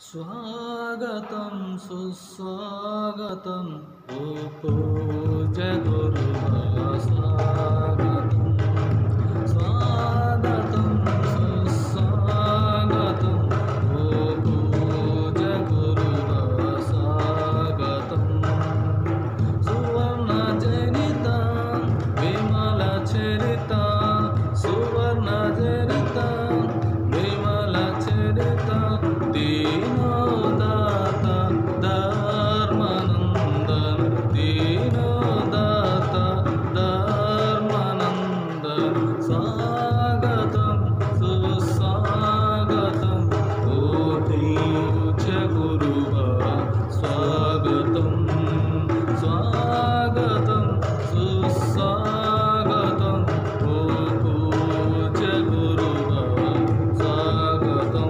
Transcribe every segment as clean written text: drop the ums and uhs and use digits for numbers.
स्वागतं सुस्वागतं ओ पूज्य गुरुवा स्वागतं स्वागतं सुस्वागतं ओ पूज्य गुरुवा स्वागतं सुवर्ण जनिता विमल चरिता सुवर्ण जनिता विमल चरिता दीनोदाता धर्मानंदन दीनोदाता धर्मानंदन स्वागतं सुस्वागतं ओ पूज्य गुरुवा स्वागतं स्वागतं सुस्वागतं ओ पूज्य गुरुवा स्वागतं।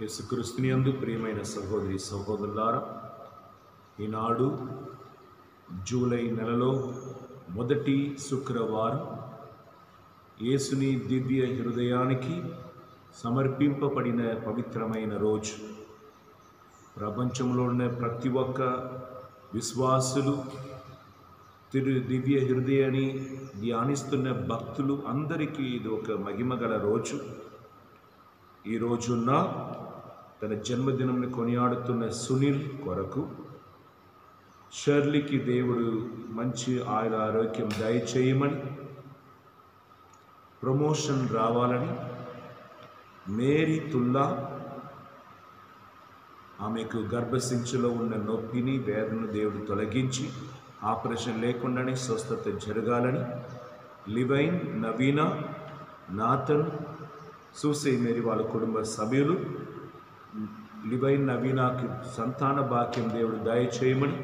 యేసుక్రీస్తుని యందు ప్రియమైన సహోదరి సహోదరులారా, ఈనాడు జూలై నెలలో మొదటి శుక్రవారం యేసుని దివ్య హృదయానికి సమర్పింపబడిన పవిత్రమైన రోజు. ప్రపంచంలో ఉన్న ప్రతి ఒక్క విశ్వాసులు దివ్య హృదయాన్ని ధ్యానిస్తున్న భక్తులు అందరికీ ఇది ఒక మహిమగల రోజు. ఈ రోజున తన జన్మదినంని కొనియాడుతున్న సునీల్ కొరకు, షర్లీకి దేవుడు మంచి ఆయుర ఆరోగ్యం దయచేయమని, ప్రమోషన్ రావాలని, మేరీ తుల్లా ఆమెకు గర్భసించులో ఉన్న నొప్పిని వేదనను దేవుడు తొలగించి ఆపరేషన్ లేకుండానే స్వస్థత జరగాలని, లివైన్, నవీన, నాథన్, సూసే మేరీ వాళ్ళ కుటుంబ సభ్యులు లివైన్, నవీనాకి సంతాన భాగ్యం దేవుడు దయచేయమని,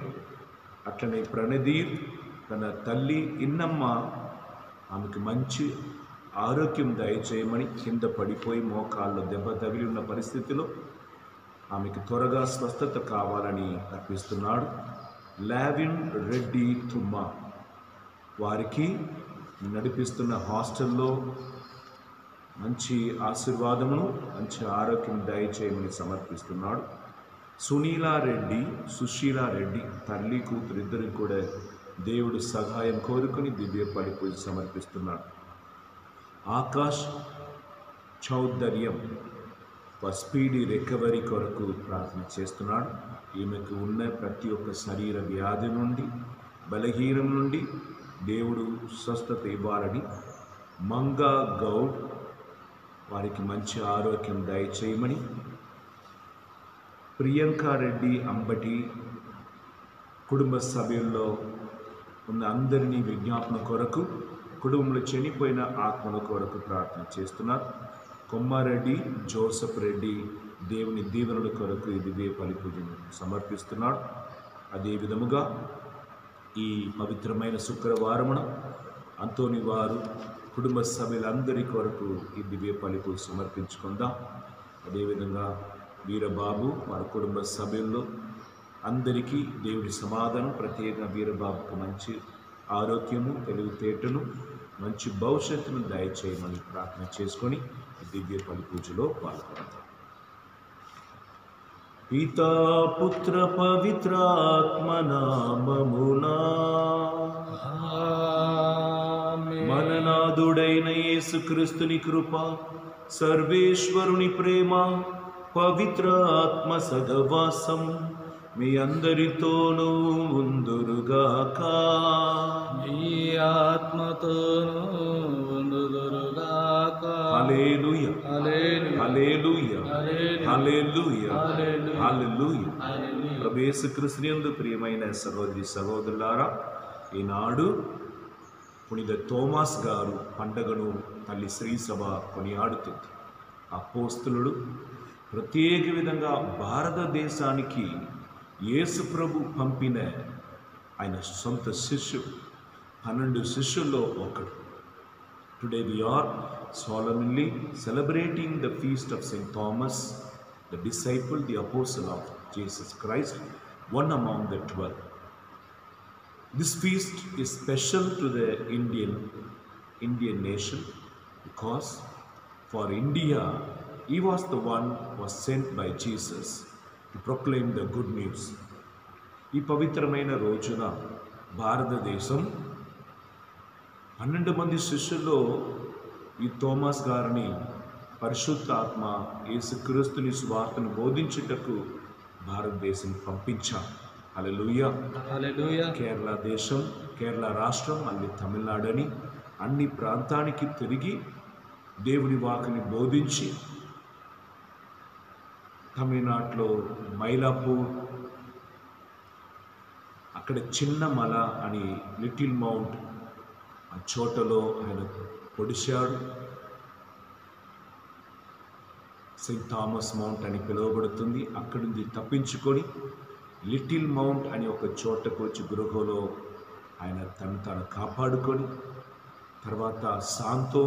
అట్లనే ప్రణదీర్ తన తల్లి ఇన్నమ్మ ఆమెకు మంచి ఆరోగ్యం దయచేయమని, కింద పడిపోయి మోకాల్లో దెబ్బ తగిలి ఉన్న పరిస్థితిలో ఆమెకు త్వరగా స్వస్థత కావాలని అర్పిస్తున్నాడు. లావిన్ రెడ్డి తుమ్మ వారికి నడిపిస్తున్న హాస్టల్లో మంచి ఆశీర్వాదమును, మంచి ఆరోగ్యం దయచేయమని సమర్పిస్తున్నాడు. సునీలా రెడ్డి, సుశీలా రెడ్డి తల్లి కూతురు ఇద్దరికి కూడా దేవుడు సహాయం కోరుకుని దివ్య పూజ సమర్పిస్తున్నాడు. ఆకాష్ చౌదర్యం స్పీడీ రికవరీ కొరకు ప్రార్థన చేస్తున్నాడు. ఈమెకు ఉన్న ప్రతి ఒక్క శరీర వ్యాధి నుండి, బలహీనం నుండి దేవుడు స్వస్థత ఇవ్వాలని, మంగా గౌడ్ వారికి మంచి ఆరోగ్యం దయచేయమని, ప్రియాంకారెడ్డి అంబటి కుటుంబ సభ్యుల్లో ఉన్న అందరినీ విజ్ఞాపన కొరకు, కుటుంబంలో చనిపోయిన ఆత్మల కొరకు ప్రార్థన చేస్తున్నారు. కొమ్మారెడ్డి జోసఫ్ రెడ్డి దేవుని దీవెనల కొరకు ఇది పూజను సమర్పిస్తున్నాడు. అదే విధముగా ఈ పవిత్రమైన శుక్రవారమున అంతోని వారు కుటుంబ సభ్యులందరి కొరకు ఈ దివ్య పూజ సమర్పించుకుందాం. అదేవిధంగా వీరబాబు వారి కుటుంబ సభ్యుల్లో అందరికీ దేవుడి సమాధానం, ప్రత్యేకంగా వీరబాబుకు మంచి ఆరోగ్యము, తెలివితేటను, మంచి భవిష్యత్తును దయచేయమని ప్రార్థన చేసుకొని ఈ దివ్య పూజలో పాల్గొందాం. పితా పుత్ర పవిత్రాత్మ నామమునా మననాథుడైన యేసుక్రీస్తుని కృప, సర్వేశ్వరుని ప్రేమ, పవిత్ర ఆత్మ సహవాసం మీ అందరితోనూ ఉందురుగాక. మీ ఆత్మతోనూ ఉందురుగాక. హల్లెలూయా హల్లెలూయా హల్లెలూయా హల్లెలూయా. ప్రభు యేసుక్రీస్తుని యందు ప్రియమైన సహోదరి సహోదరులారా, ఈనాడు పునీత థోమాస్ గారు పండగను తల్లి శ్రీసభ కొనియాడుతుంది. అపోస్తలుడు ప్రత్యేక విధంగా భారతదేశానికి యేసు ప్రభు పంపిన ఆయన సొంత శిష్యుడు, 12 శిష్యుల్లో ఒకడు. Today we are solemnly celebrating the feast of St. Thomas, the disciple, the apostle of Jesus Christ, one among the 12. This feast is special to the Indian nation because for India He was the one who was sent by Jesus to proclaim the good news. ఈ పవిత్రమైన రోజున భారతదేశం 12 మంది శిష్యుల్లో ఈ తోమాస్ గారిని పరిశుద్ధ ఆత్మ యేసుక్రీస్తుని సువార్తను బోధించుటకు భారతదేశం పంపించారు. హల్లెలూయా, హల్లెలూయా. కేరళ దేశం, కేరళ రాష్ట్రం, మళ్ళీ తమిళనాడు అని అన్ని ప్రాంతానికి తిరిగి దేవుని వాక్కుని బోధించి, తమిళనాడులో మైలాపూర్, అక్కడ చిన్న మల అని లిటిల్ మౌంట్, ఆ చోటలో ఆయన పొడిచాడు. సెయింట్ థామస్ మౌంట్ అని పిలువబడుతుంది. అక్కడి నుంచి తప్పించుకొని లిటిల్ మౌంట్ అని ఒక చోటకు వచ్చి గృహలో ఆయన తను కాపాడుకొని, తర్వాత శాంతో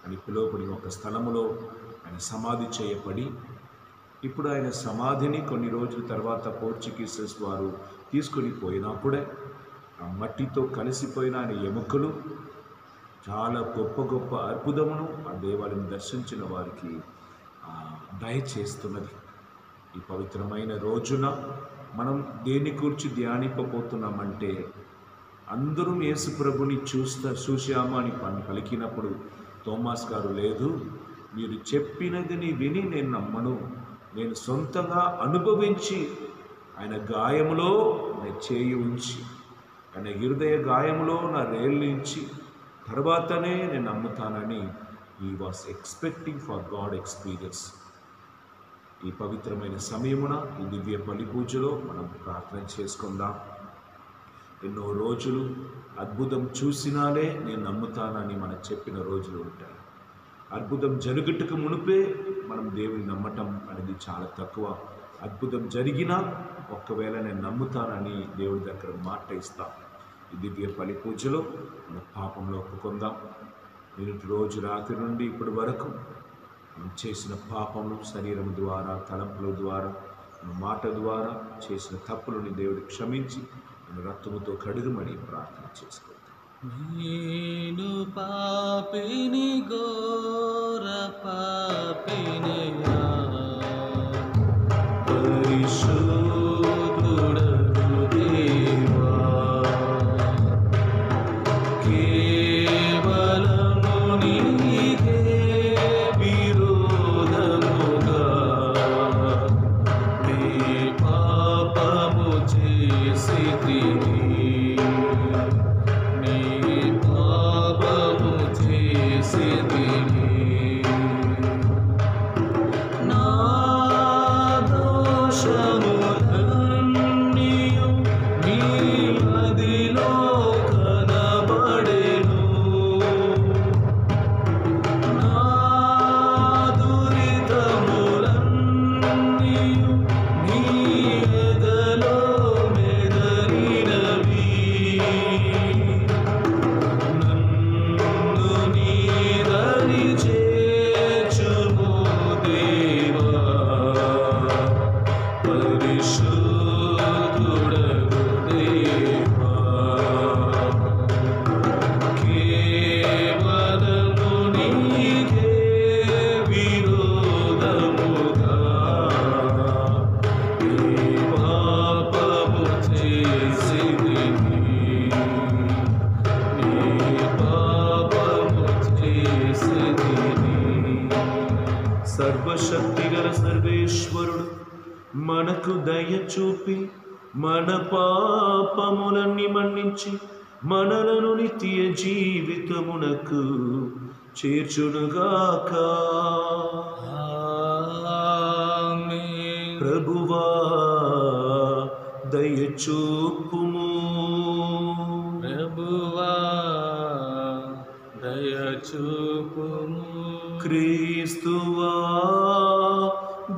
అని పిలువబడిన ఒక స్థలములో ఆయన సమాధి చేయబడి, ఇప్పుడు ఆయన సమాధిని కొన్ని రోజుల తర్వాత పోర్చుగీసెస్ వారు తీసుకొని పోయినప్పుడే ఆ మట్టితో కలిసిపోయిన ఆయన ఎముకలు చాలా గొప్ప గొప్ప అద్భుతమును ఆ దేవాలయం దర్శించిన వారికి దయచేస్తున్నది. ఈ పవిత్రమైన రోజున మనం దేని గురించి ధ్యానింపబోతున్నామంటే, అందరూ యేసు ప్రభుని చూశాము అని పలికినప్పుడు తోమాస్ గారు, లేదు, మీరు చెప్పినది విని నేను నమ్మను, నేను సొంతంగా అనుభవించి ఆయన గాయములో నా చేయి ఉంచి, ఆయన హృదయ గాయములో నా రేళ్ళించి తర్వాతనే నేను నమ్ముతానని he was expecting for God experience. ఈ పవిత్రమైన సమయమున ఈ దివ్య బలి పూజలో మనం ప్రార్థన చేసుకుందాం. ఎన్నో రోజులు అద్భుతం చూసినాలే నేను నమ్ముతానని మనం చెప్పిన రోజులు ఉంటాయి. అద్భుతం జరుగుటకు మునుపే మనం దేవుని నమ్మటం అనేది చాలా తక్కువ. అద్భుతం జరిగినా ఒక్కవేళ నేను నమ్ముతానని దేవుడి దగ్గర మాట ఇస్తాం. ఈ దివ్య బలి పూజలో మన పాపంలో ఒప్పుకుందాం. నిన్నటి రోజు రాత్రి నుండి ఇప్పటి వరకు మనం చేసిన పాపములు, శరీరం ద్వారా, తలంపుల ద్వారా, మన మాట ద్వారా చేసిన తప్పులని దేవుడు క్షమించి మన రక్తముతో కడుగుమని ప్రార్థన చేసుకుంటాం. నేను పాపిని, ఘోర పాపినియా, పరిశుద్ధుడగు దేవా, కేవలము నీకే విరోధముగా నీ పాపము చేసితిని, సర్వశక్తిగల సర్వేశ్వరుడు మనకు దయ చూపి మన పాపములన్నీ మన్నించి మనలను నిత్య జీవితమునకు చేర్చునుగాక. ఆమేన్. ప్రభువా దయ చూపుము, ప్రభువా దయ చూపుము, క్రీస్తువా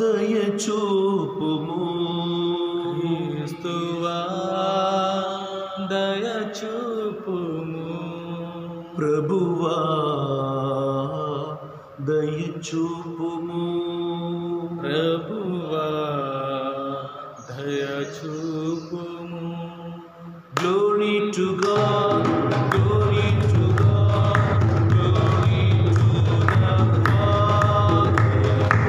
దయ చూపుము, క్రీస్తువా దయ చూపుము, ప్రభువా దయ చూపుము, ప్రభువా దయ చూపుము. Glory to God, glory to God, glory to the Father,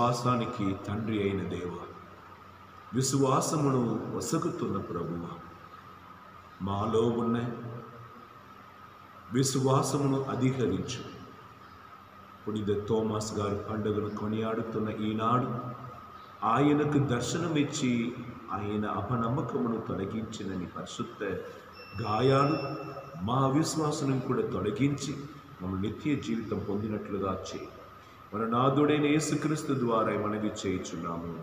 విశ్వాసానికి తండ్రి అయిన దేవ, విశ్వాసమును వసగుతున్న ప్రభువ, మాలో ఉన్న విశ్వాసమును అధికరించు. పునీత థోమాస్ గారు పండుగను కొనియాడుతున్న ఈనాడు ఆయనకు దర్శనమిచ్చి ఆయన అపనమ్మకమును తొలగించినని పరిశుద్ధ గాయాలు మా విశ్వాసం కూడా తొలగించి మమ్మల్ని నిత్య జీవితం పొందినట్లుగా చేయి. మన నాథుడైన యేసుక్రీస్తు ద్వారా మనవి చేయుచున్నాము.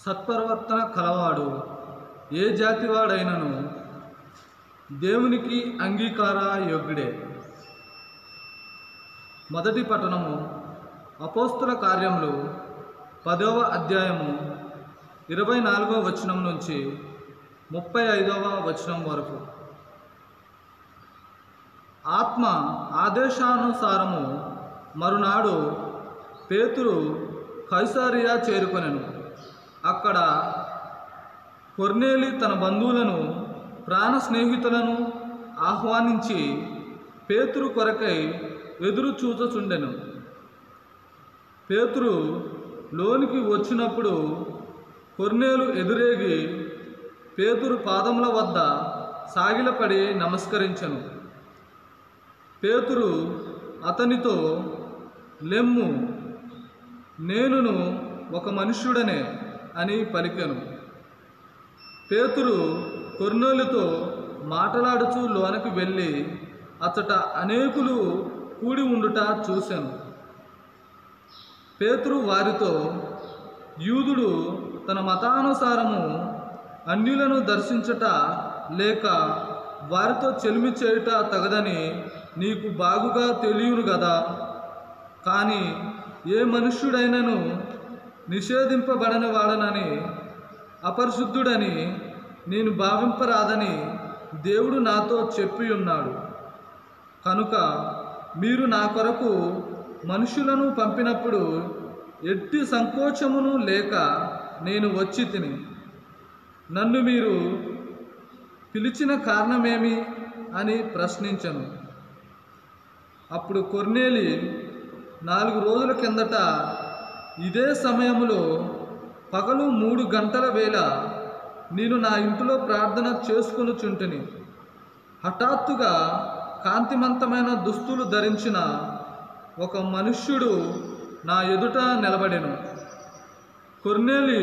సత్ప్రవర్తన కలవాడు ఏ జాతివాడైనను దేవునికి అంగీకార యోగ్యుడే. మొదటి పట్టణము అపోస్తుల కార్యములు 10వ అధ్యాయము 24వ వచనం నుంచి 35వ వచనం వరకు. ఆత్మ ఆదేశానుసారము మరునాడు పేతురు కైసరియా చేరుకొనెను. అక్కడ కొర్నేలి తన బంధువులను ప్రాణ స్నేహితులను ఆహ్వానించి పేతురు కొరకై ఎదురు చూచుచుండెను. పేతురు లోనికి వచ్చినప్పుడు కొర్నేలు ఎదురేగి పేతురు పాదముల వద్ద సాగిలపడి నమస్కరించెను. పేతురు అతనితో, లెమ్ము, నేనును ఒక మనుష్యుడనే అని పలికెను. పేతురు కొర్నేలుతో మాట్లాడుచూ లోనికి వెళ్ళి అచ్చట అనేకులు కూడి ఉండుట చూశాను. పేతురు వారితో, యూదుడు తన మతానుసారము అన్యులను దర్శించుట లేక వారితో చెలిమి చేయుట తగదని నీకు బాగుగా తెలియను గదా. కానీ ఏ మనుష్యుడైనను నిషేధింపబడని వాడనని అపరిశుద్ధుడని నేను భావింపరాదని దేవుడు నాతో చెప్పి ఉన్నాడు. కనుక మీరు నా కొరకు మనుషులను పంపినప్పుడు ఎట్టి సంకోచమును లేక నేను వచ్చి తిని. నన్ను మీరు పిలిచిన కారణమేమి అని ప్రశ్నించను. అప్పుడు కొర్నేలి 4 రోజుల కిందట ఇదే సమయంలో పగలు 3 గంటల వేళ నేను నా ఇంటిలో ప్రార్థన చేసుకొనుచుంటిని. హఠాత్తుగా కాంతిమంతమైన దుస్తులు ధరించిన ఒక మనుష్యుడు నా ఎదుట నిలబడెను. కొర్నేలి,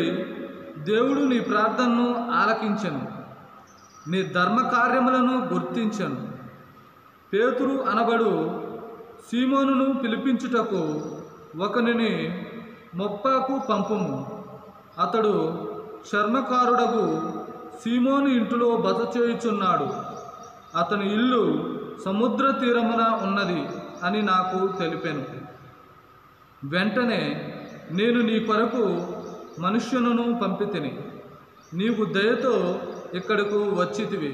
దేవుడు నీ ప్రార్థనను ఆలకించెను, నీ ధర్మకార్యములను గుర్తించెను. పేతురు అనబడు సీమోనును పిలిపించుటకు ఒకనిని మొప్పకు పంపుము. అతడు చర్మకారుడగు సీమోను ఇంటిలో బస చేయుచున్నాడు. అతని ఇల్లు సముద్ర తీరమున ఉన్నది అని నాకు తెలిపెను. వెంటనే నేను నీ కొరకు మనుష్యులను పంపితిని. నీవు దయతో ఇక్కడకు వచ్చితివి.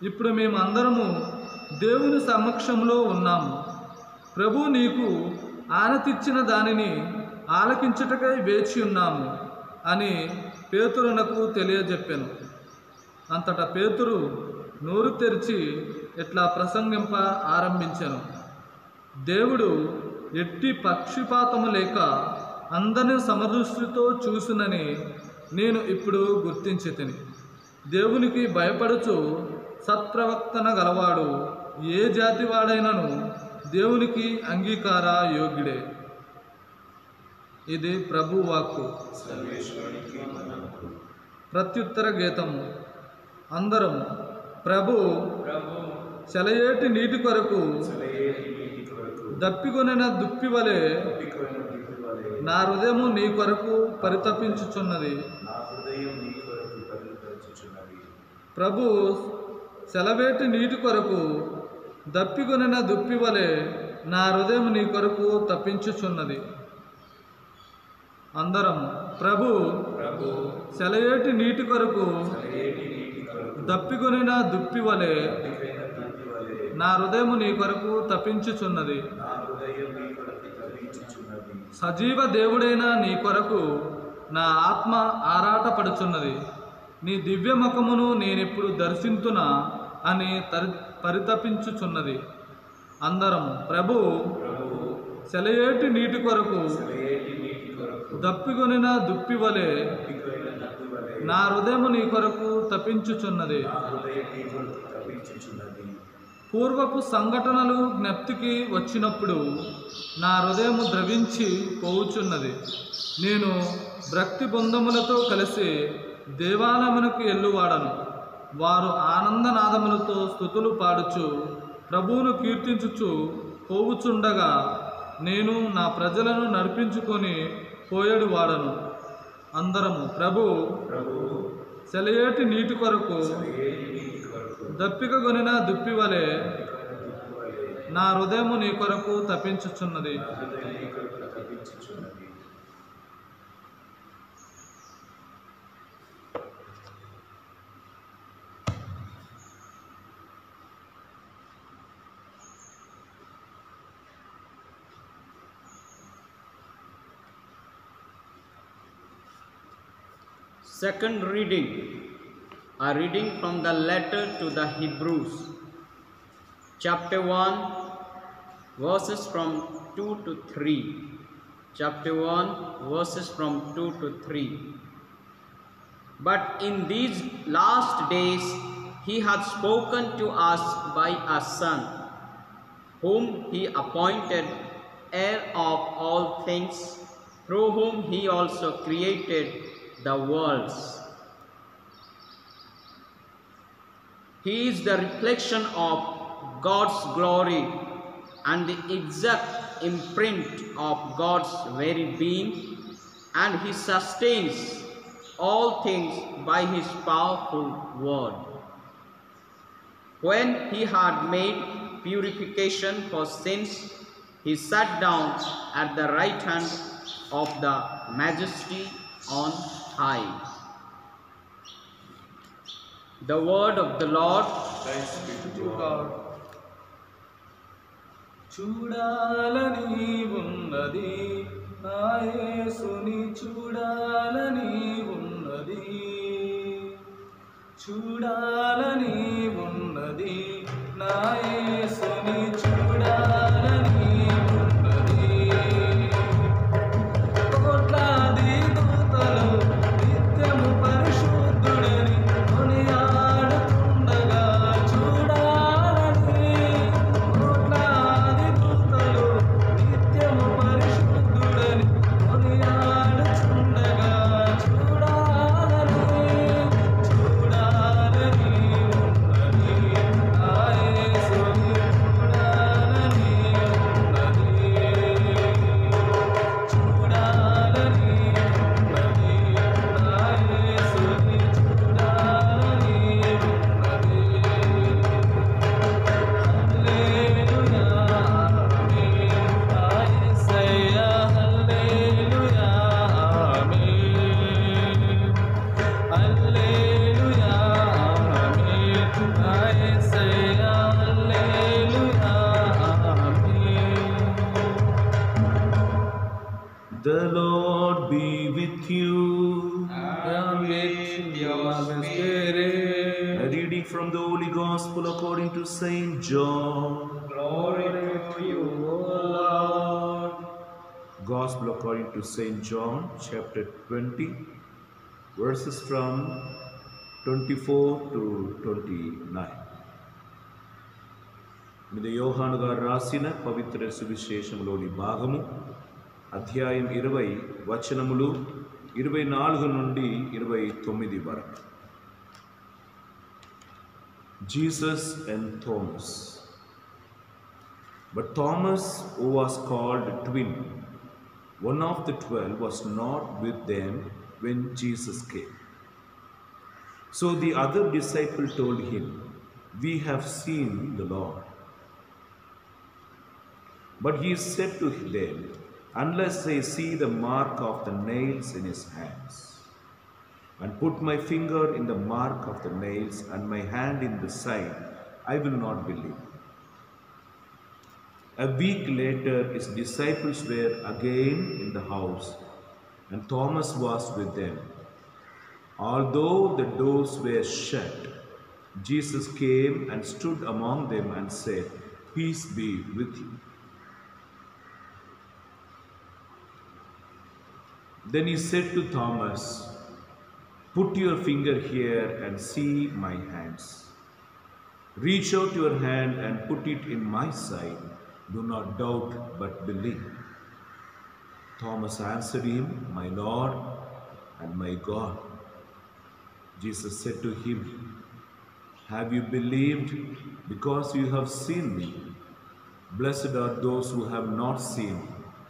ఇప్పుడు మేమందరము దేవుని సమక్షంలో ఉన్నాము. ప్రభు నీకు ఆనతిచ్చిన దానిని ఆలకించుటకై వేచి ఉన్నాము అని పేతురునకు తెలియజెప్పాను. అంతటా పేతురు నోరు తెరిచి ఇట్లా ప్రసంగింప ఆరంభించాను. దేవుడు ఎట్టి పక్షపాతము లేక అందరిని సమదృష్టితో చూసునని నేను ఇప్పుడు గుర్తించితిని. దేవునికి భయపడుచు సత్ప్రవర్తన గలవాడు ఏ జాతివాడైనను దేవునికి అంగీకార యోగ్యుడే. ఇది ప్రభు వాక్కు. ప్రత్యుత్తర గీతము. అందరం, ప్రభు సెలయేటి నీటి కొరకు దప్పికొనిన దుప్పివలే నా హృదయము నీ కొరకు పరితపించుచున్నది. ప్రభు సెలవేటి నీటి కొరకు దప్పికొనిన దుప్పి వలె నా హృదయం నీ కొరకు తప్పించుచున్నది. అందరం ప్రభు సెలయేటి నీటి కొరకు దప్పికొనిన దుప్పి వలె నా హృదయం నీ కొరకు తప్పించుచున్నది. సజీవ దేవుడైన నీ కొరకు నా ఆత్మ ఆరాటపడుచున్నది. నీ దివ్య ముఖమును నేనెప్పుడు దర్శింతునా అని పరితపించుచున్నది. అందరం ప్రభు సెలయేటి నీటి కొరకు దప్పికొనిన దుప్పి వలె నా హృదయము నీ కొరకు తప్పించుచున్నది. పూర్వపు సంఘటనలు జ్ఞప్తికి వచ్చినప్పుడు నా హృదయము ద్రవించి పోవుచున్నది. నేను భక్తి బృందములతో కలిసి దేవాలయమునకు ఎల్లువాడను. వారు ఆనందనాదములతో స్తుతులు పాడుచు ప్రభువును కీర్తించుచు పోవుచుండగా నేను నా ప్రజలను నడిపించుకొని పోయేడు వాడను. అందరము ప్రభు సెలయేటి నీటి కొరకు దప్పిక కొనిన దుప్పి వలె నా హృదయము నీ కొరకు తప్పించుచున్నది. Second reading, a reading from the letter to the Hebrews, chapter 1, verses from 2 to 3. Chapter 1, verses from 2 to 3. But in these last days he hath spoken to us by a Son, whom he appointed heir of all things, through whom he also created the worlds. He is the reflection of God's glory and the exact imprint of God's very being, and he sustains all things by his powerful word. When he had made purification for sins, he sat down at the right hand of the Majesty on high. The word of the Lord. Thanks be to God. చూడాలని ఉన్నది నా యేసుని చూడాలని ఉన్నది, చూడాలని ఉన్నది నా యేసుని చూడాలని ఉన్నది. కోట్లాది దూతలు నిత్యము పరిశుద్ధుడని కొనియాడుతుండగా చూడాలని, కోట్లాది దూతలు నిత్యము పరిశుద్ధుడని కొనియాడుతుండగా చూడాలని, చూడాలని ఉన్నది నా యేసుని చూడాలని ఉన్నది, చూడాలని ఉన్నది నా యేసుని చూడాలని ఉన్నది. హల్లెలూయా ఆమేన్ నా యేసయ్యా, హల్లెలూయా ఆమేన్, హల్లెలూయా ఆమేన్ నా యేసయ్యా, హల్లెలూయా ఆమేన్. The Lord be with you. And with your spirit. A reading from the Holy Gospel according to Saint John. Glory to you, O Lord. Gospel according to Saint John, chapter 20, verses from 24 to 29. ఇది యోహాను గారు రాసిన పవిత్ర సువిశేషంలోని భాగము, అధ్యాయం 20 వచనములు 24 నుండి 29 వరకు. Jesus and Thomas. But Thomas, who was called twin, one of the 12, was not with them when Jesus came. So the other disciple told him, "We have seen the Lord." But he said to them, unless I see the mark of the nails in his hands, and put my finger in the mark of the nails, and my hand in the side, I will not believe. A week later, his disciples were again in the house, and Thomas was with them. Although the doors were shut, Jesus came and stood among them and said, peace be with you. Then he said to Thomas, put your finger here and see my hands. Reach out your hand and put it in my side. Do not doubt, but believe. Thomas answered him, my Lord and my God. Jesus said to him, have you believed because you have seen me? Blessed are those who have not seen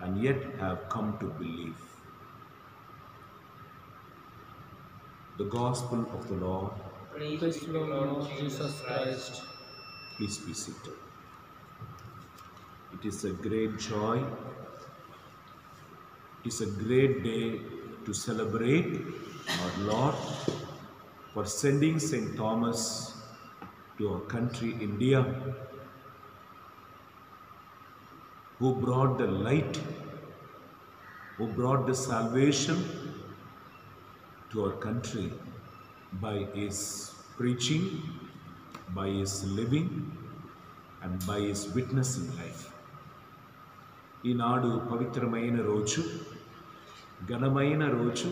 and yet have come to believe. The Gospel of the Lord. Praise to the Lord Jesus Christ. Please be seated. It is a great joy. It is a great day to celebrate our Lord for sending St. Thomas to our country, India, who brought the light, who brought the salvation to our country by his preaching, by his living, and by his witnessing life. ఈనాడు పవిత్రమైన రోజు, ఘనమైన రోజు.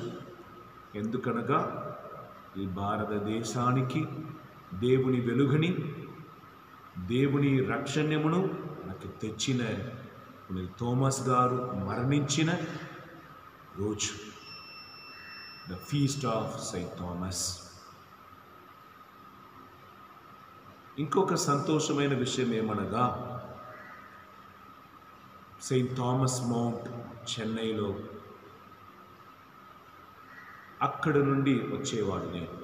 ఎందుకనగా ఈ భారతదేశానికి దేవుని వెలుగుని, దేవుని రక్షణ్యమును మనకు తెచ్చిన థోమస్ గారు మరణించిన రోజు. The feast of St. Thomas. ఇంకొక సంతోషమైన విషయం ఏమనగా, సెయింట్ థామస్ మౌంట్ చెన్నైలో అక్కడ నుండి వచ్చేవాడు నేను.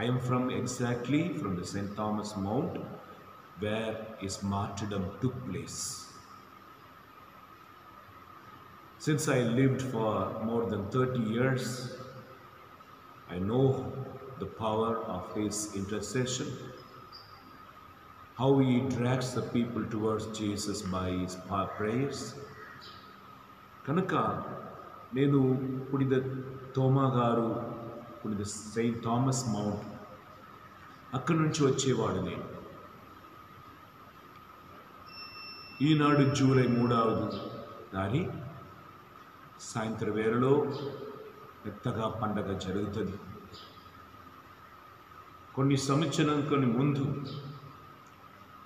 I'm from exactly from the Saint Thomas Mount where his martyrdom took place. Since I lived for more than 30 years, I know the power of his intercession, how he drags the people towards Jesus by his prayers. కనుక నేను పునిద తోమా గారు, పునిద Saint Thomas mount అక్కడి నుంచి వచ్చేవాడు నేను. ఈనాడు July 3వ తారీఖు సాయంత్రం వేళలో పెద్దగా పండగ జరుగుతుంది. కొన్ని ముందు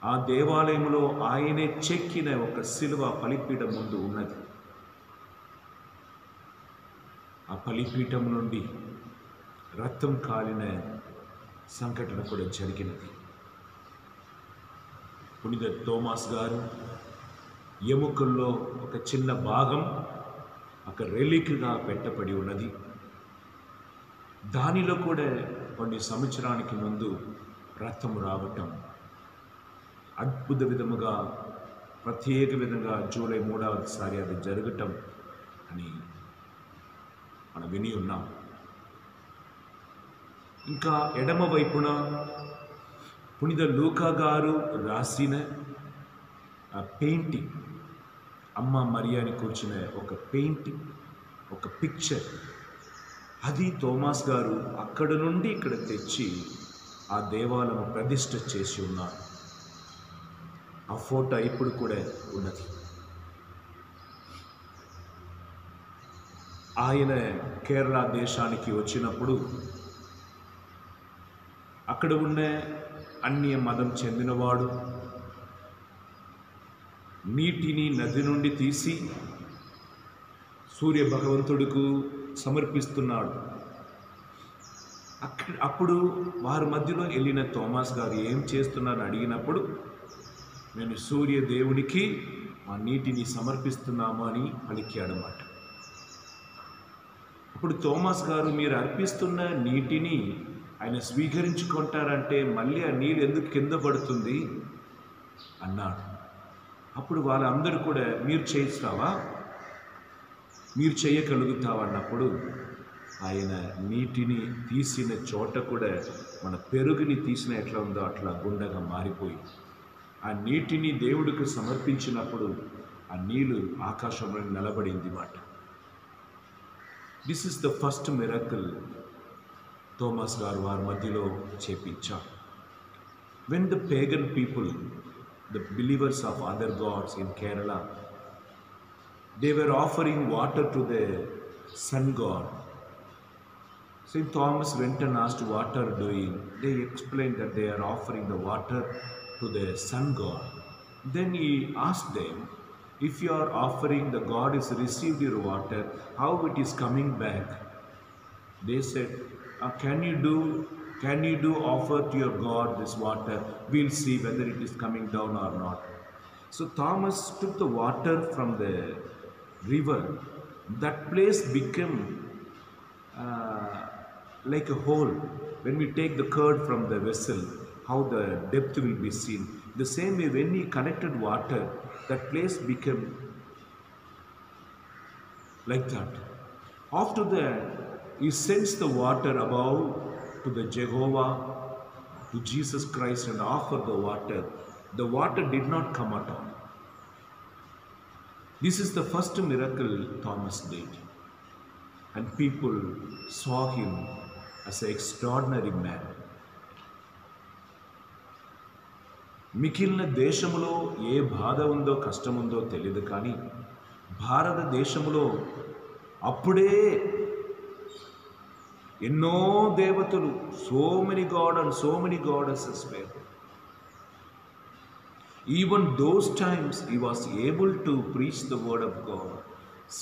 ఆ దేవాలయంలో ఆయనే చెక్కిన ఒక శిలువ బలిపీఠం ముందు ఉన్నది. ఆ బలిపీఠం నుండి రక్తం కాలిన సంఘటన కూడా జరిగినది. పునిద థోమస్ గారు ఎముకల్లో ఒక చిన్న భాగం ఒక రెలిక్గా పెట్టబడి ఉన్నది. దానిలో కూడా కొన్ని సంవత్సరానికి ముందు రక్తం రావటం అద్భుత విధముగా, ప్రత్యేక విధంగా జూలై 3వసారి అది జరగటం అని మనం విని ఉన్నాం. ఇంకా ఎడమ వైపున పునిద లూకా గారు రాసిన ఆ పెయింటింగ్, అమ్మ మరియాని కూర్చున్న ఒక పెయింటింగ్, ఒక పిక్చర్, అది థోమస్ గారు అక్కడ నుండి ఇక్కడ తెచ్చి ఆ దేవాలయం ప్రతిష్ఠ చేసి ఉన్నారు. ఆ ఫోటో ఇప్పుడు కూడా ఉన్నది. ఆయన కేరళ దేశానికి వచ్చినప్పుడు అక్కడ ఉన్న అన్య మతం చెందినవాడు నీటిని నది నుండి తీసి సూర్య భగవంతుడికి సమర్పిస్తున్నాడు. అప్పుడు వారి మధ్యలో వెళ్ళిన థోమస్ గారు ఏం చేస్తున్నారని అడిగినప్పుడు, నేను సూర్య దేవునికి ఆ నీటిని సమర్పిస్తున్నాము అని పలికాడన్నమాట. అప్పుడు థోమస్ గారు, మీరు అర్పిస్తున్న నీటిని ఆయన స్వీకరించుకుంటారంటే మళ్ళీ ఆ నీళ్ళు ఎందుకు కింద పడుతుంది అన్నాడు. అప్పుడు వాళ్ళందరూ కూడా మీరు చేస్తావా, మీరు చేయగలుగుతావా అన్నప్పుడు ఆయన నీటిని తీసిన చోట కూడా మన పెరుగుని తీసిన ఎట్లా ఉందో అట్లా గుండగా మారిపోయి ఆ నీటిని దేవుడికి సమర్పించినప్పుడు ఆ నీళ్లు ఆకాశంలో నిలబడింది మాట. This is the first miracle Thomas గారు వారి మధ్యలో చేపించారు. When the pagan people, the believers of other gods in Kerala, they were offering water to the sun god. St. Thomas went and asked what are doing. They explained that they are offering the water to the sun god. Then he asked them, if you are offering, the god has received your water, how it is coming back? They said, can you do offer to your god this water? We'll see whether it is coming down or not. So Thomas took the water from the river. That place became like a hole. When we take the curd from the vessel, how the depth will be seen. The same way, when he connected water, that place became like that. After that, he sends the water above to the Jehovah, to Jesus Christ, and offer the water. The water did not come at all. This is the first miracle Thomas did. And people saw him as an extraordinary man. మిగిలిన దేశంలో ఏ బాధ ఉందో కష్టం ఉందో తెలియదు, కానీ భారతదేశంలో అప్పుడే ఎన్నో దేవతలు, so many god and so many goddesses were. Even those times he was able to preach the word of God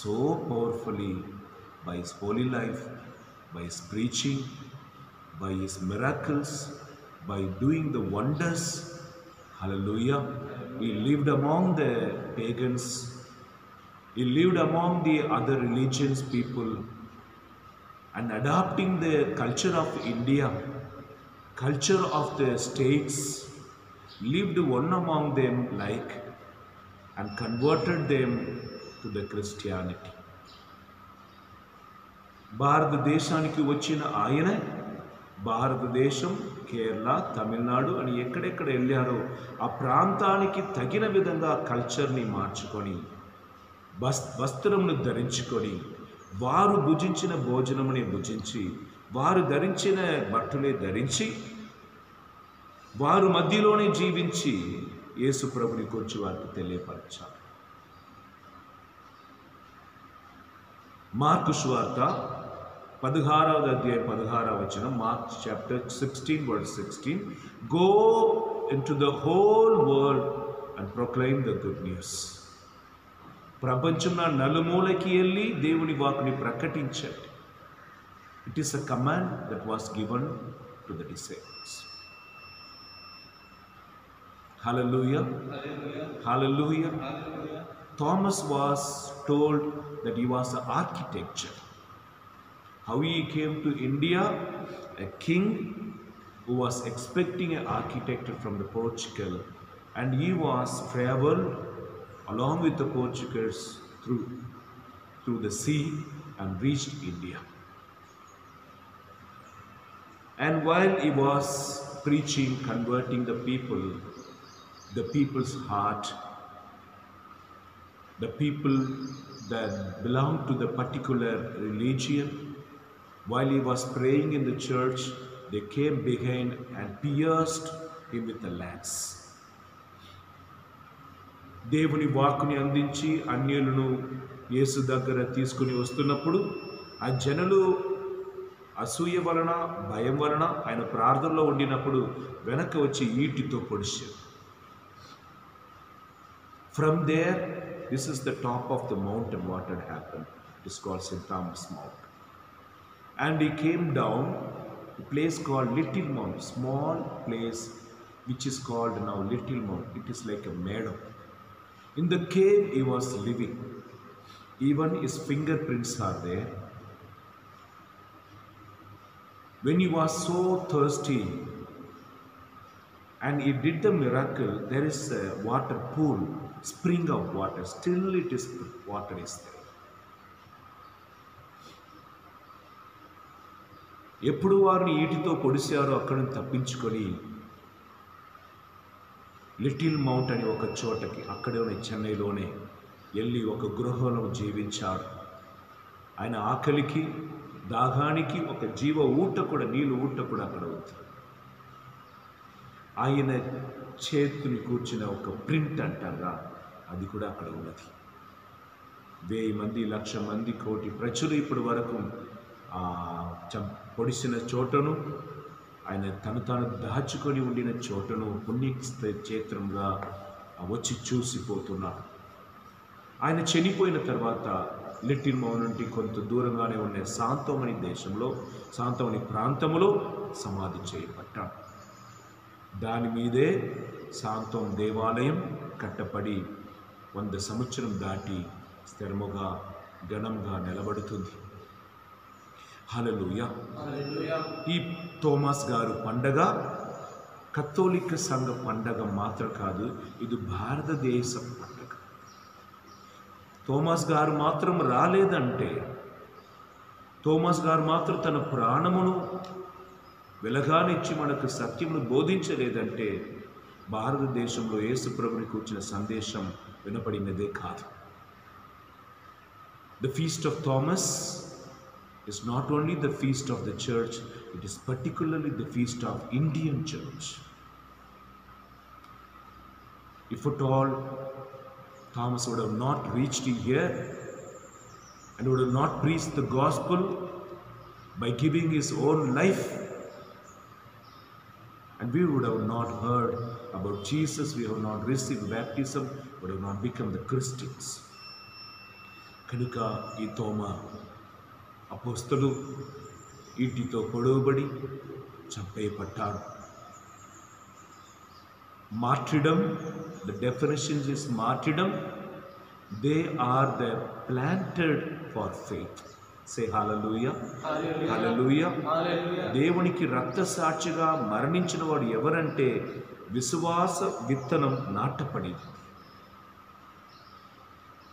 so powerfully by his holy life, by his preaching, by his miracles, by doing the wonders. Hallelujah. He lived among the pagans. He lived among the other religions people, and adopting the culture of India, culture of the states, lived one among them like, and converted them to the Christianity. భారతదేశానికి వచ్చిన ఆయన భారతదేశం, కేరళ, తమిళనాడు అని ఎక్కడెక్కడ వెళ్ళారో ఆ ప్రాంతానికి తగిన విధంగా కల్చర్ని మార్చుకొని వస్త్రంను ధరించుకొని వారు భుజించిన భోజనముని భుజించి వారు ధరించిన బట్టలే ధరించి వారు మధ్యలోనే జీవించి యేసు ప్రభుని గురించి వారికి తెలియపరచారు. మార్కు సువార్త 16వ అధ్యాయం 16వ వచనం, mark chapter 16 verse 16, go into the whole world and proclaim the good news. ప్రపంచంలో నలుమూలకి వెళ్ళి దేవుని వాక్కుని ప్రకటించండి. It is a command that was given to the disciples. Hallelujah. Hallelujah. Hallelujah. Thomas was told that he was an architecture. How he came to India, a king who was expecting an architect from the Portugal, and he was traveled along with the Portuguese through the sea and reached India. And while he was preaching, converting the people's heart, the people that belonged to the particular religion, while he was praying in the church, they came behind and pierced him with a lance. దేవుని వాక్కుని అందించి అన్యులను యేసు దగ్గర తీసుకుని వస్తున్నప్పుడు ఆ జనులు అసూయ వలన, భయం వలన ఆయన ప్రార్థనలో ఉండినప్పుడు వెనక వచ్చి ఈటితో పొడిచారు. From there, this is the top of the mountain what had happened. It is called St. Thomas Mount. And he came down a place called Little Mount, small place which is called now Little Mount. It is like a meadow. In the cave he was living. Even his fingerprints are there. When he was so thirsty and he did the miracle, there is a water pool spring of water. Still it is, water is there. ఎప్పుడు వారిని ఈటితో పొడిచారో అక్కడ నుంచి తప్పించుకొని little mount అని ఒక చోటకి, అక్కడే చెన్నైలోనే వెళ్ళి ఒక గృహంలో జీవించాడు. ఆయన ఆకలికి దాహానికి ఒక జీవ ఊట కూడా, నీళ్ళు ఊట కూడా అక్కడ ఉంది. ఆయన చేతుని కూర్చున్న ఒక ప్రింట్ అంటారా, అది కూడా అక్కడ ఉన్నది. 1000 మంది, 1,00,000 మంది, 1 కోటి ప్రజలు ఇప్పటి వరకు పొడిసిన చోటను, ఆయన తాను దాచుకొని ఉండిన చోటను పుణ్యక్షేత్రంగా వచ్చి చూసిపోతున్నాడు. ఆయన చనిపోయిన తర్వాత లిటిల్ మౌంట్ నుండి కొంత దూరంగానే ఉన్న శాంతమణి దేశంలో, శాంతమణి ప్రాంతంలో సమాధి చేయబడ్డాడు. దాని మీదే శాంతం దేవాలయం కట్టబడి 100 సంవత్సరం దాటి స్థిరముగా ఘనంగా నిలబడుతుంది. హల్లెలూయా. ఈ థోమస్ గారు పండగ కథోలిక సంఘ పండగ మాత్రం కాదు, ఇది భారతదేశ పండగ. థోమస్ గారు మాత్రం రాలేదంటే, థోమస్ గారు మాత్రం తన ప్రాణమును వెలగానిచ్చి మనకు సత్యమును బోధించలేదంటే భారతదేశంలో యేసు ప్రభుని కూర్చిన సందేశం వినపడినదే కాదు. The feast of Thomas is not only the feast of the church, it is particularly the feast of Indian church. If at all Thomas would have not reached here and would have not preached the gospel by giving his own life, and we would have not heard about Jesus, we have not received baptism, would have not become the Christians. కనుక ఈ తోమా అపోస్తలు ఈటితో పొడవబడి చంపేయబడ్డాడు. Martyrdom, the definition is martyrdom, they are the planted for faith. Say hallelujah. Hallelujah. దేవునికి రక్త సాక్షిగా మరణించిన వాడు ఎవరంటే విశ్వాస విత్తనం నాటపడింది.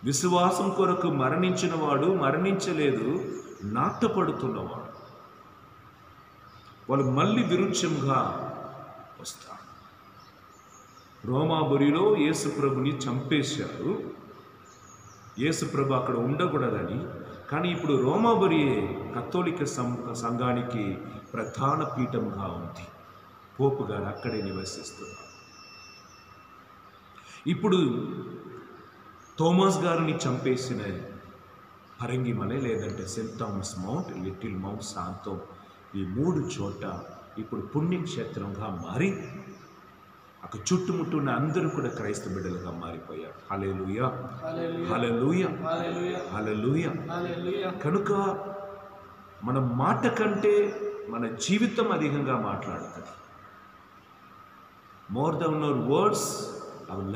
విశ్వాసం కొరకు మరణించిన వాడు మరణించలేదు, నాటపడుతున్నవాడు. వాళ్ళు మళ్ళీ విరుక్షంగా వస్తారు. రోమాబురిలో యేసుప్రభుని చంపేశారు. యేసుప్రభు అక్కడ ఉండకూడదని, కానీ ఇప్పుడు రోమాబురియే కథోలిక సంఘానికి ప్రధాన పీఠంగా ఉంది. పోపు గారు అక్కడే నివసిస్తున్నారు. ఇప్పుడు థోమస్ గారిని చంపేసిన పరంగిమలే, లేదంటే Saint Thomas Mount, little Mount, Santhome, ఈ 3 చోట ఇప్పుడు పుణ్యక్షేత్రంగా మారి అక్కడ చుట్టుముట్టున్న అందరూ కూడా క్రైస్తవ బిడ్డలుగా మారిపోయారు. హల్లెలూయా. హల్లెలూయా. హల్లెలూయా. కనుక మన మాట కంటే మన జీవితం అధికంగా మాట్లాడుతుంది. More than our words, our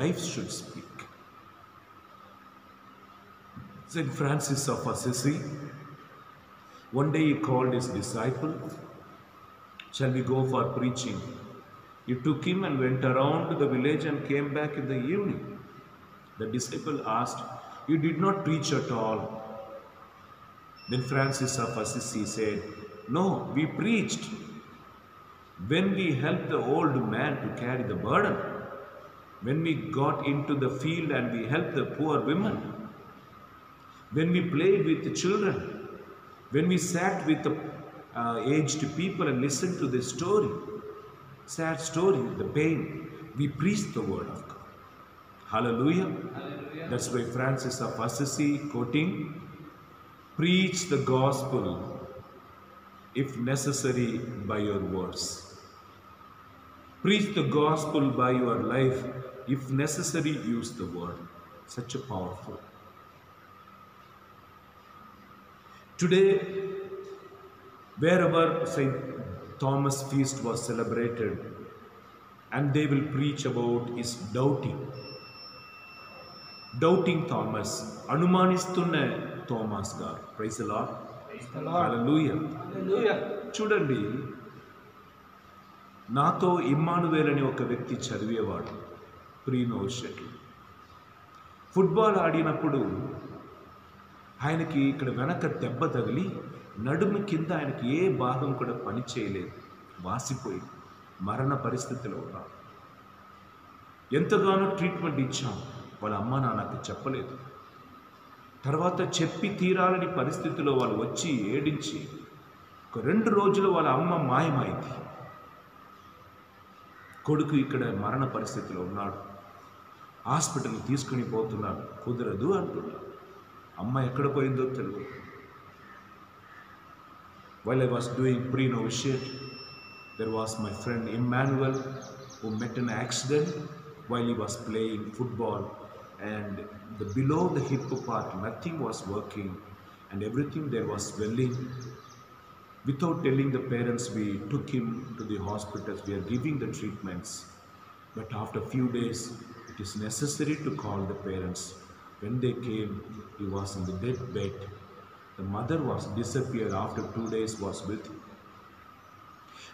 life should speak. Saint Francis of Assisi, one day he called his disciple, "Shall we go for preaching?" He took him and went around the village and came back in the evening. The disciple asked, "You did not preach at all." Then Francis of Assisi said, "No, we preached. When we helped the old man to carry the burden, when we got into the field and we helped the poor women, when we played with the children, when we sat with the aged people and listened to the story, sad story, the pain, we preached the word of God." Hallelujah. That's why Francis of Assisi quoting, "Preach the gospel if necessary by your words. Preach the gospel by your life. If necessary, use the word." Such a powerful. Today, wherever St. Thomas feast was celebrated, and they will preach about is doubting. Doubting Thomas, అనుమానిస్తున్న Thomas గారు. Praise the lord. Hallelujah. చూడండి, నాతో ఇమ్మానువేల్ అని ఒక వ్యక్తి చదివేవాడు, ప్రీనోషెట్. Football ఆడినప్పుడు ఆయనకి ఇక్కడ వెనక దెబ్బ తగిలి నడుము కింద ఆయనకి ఏ భాగం కూడా పని చేయలేదు, వాసిపోయి మరణ పరిస్థితిలో ఉన్నాడు. ఎంతగానో ట్రీట్మెంట్ ఇచ్చాం, వాళ్ళ అమ్మ నాన్నకి చెప్పలేదు. తర్వాత చెప్పి తీరాలని పరిస్థితిలో వాళ్ళు వచ్చి ఏడించి ఒక 2 రోజులు వాళ్ళ అమ్మ మాయమైంది. కొడుకు ఇక్కడ మరణ పరిస్థితిలో ఉన్నాడు, హాస్పిటల్కి తీసుకుని పోతున్నాడు, కుదరదు అంటున్నాడు. అమ్మ ఎక్కడ పోయిందో తెలియదు. While I was doing pre-novitiate, there was my friend Emmanuel who met an accident while he was playing football, and below the hip part nothing was working and everything there was swelling. Without telling the parents, we took him to the hospitals. We are giving the treatments, but after few days it is necessary to call the parents. When they came, he was in the dead bed. The mother was disappeared. After 2 days was with him.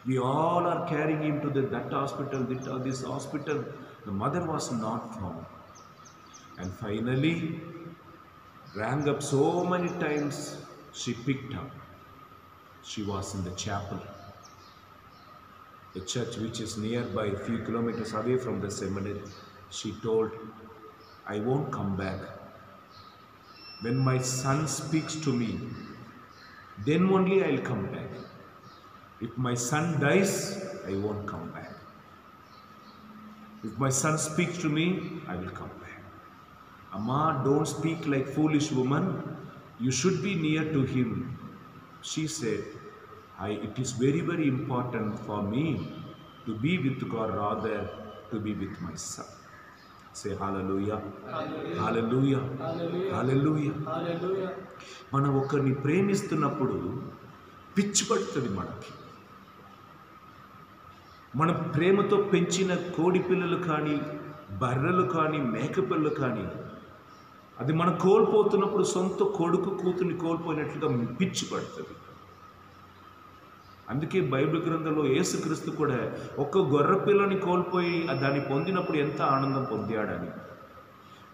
We all are carrying him to that hospital, this hospital. The mother was not found. And finally, rang up so many times, she picked up. She was in the chapel, a church which is nearby, a few kilometers away from the seminary. She told, I won't come back. When my son speaks to me, then only I'll come back. If my son dies, I won't come back. If my son speaks to me, I will come back. Amma, don't speak like foolish woman. You should be near to him. She said, it is very, very important for me to be with God rather to be with my son. Say hallelujah. Hallelujah. Hallelujah. Hallelujah. మనం ఒకరిని ప్రేమిస్తున్నప్పుడు పిచ్చి పడుతుంది మనకి. మన ప్రేమతో పెంచిన కోడి పిల్లలు కానీ, బర్రెలు కానీ, మేకపిల్లలు కానీ, అది మనం కోల్పోతున్నప్పుడు సొంత కొడుకు కూతుర్ని కోల్పోయినట్లుగా పిచ్చి పడుతుంది. అందుకే బైబిల్ గ్రంథంలో యేసుక్రీస్తు కూడా ఒక్క గొర్రె పిల్లని కోల్పోయి దాన్ని పొందినప్పుడు ఎంత ఆనందం పొందాడని,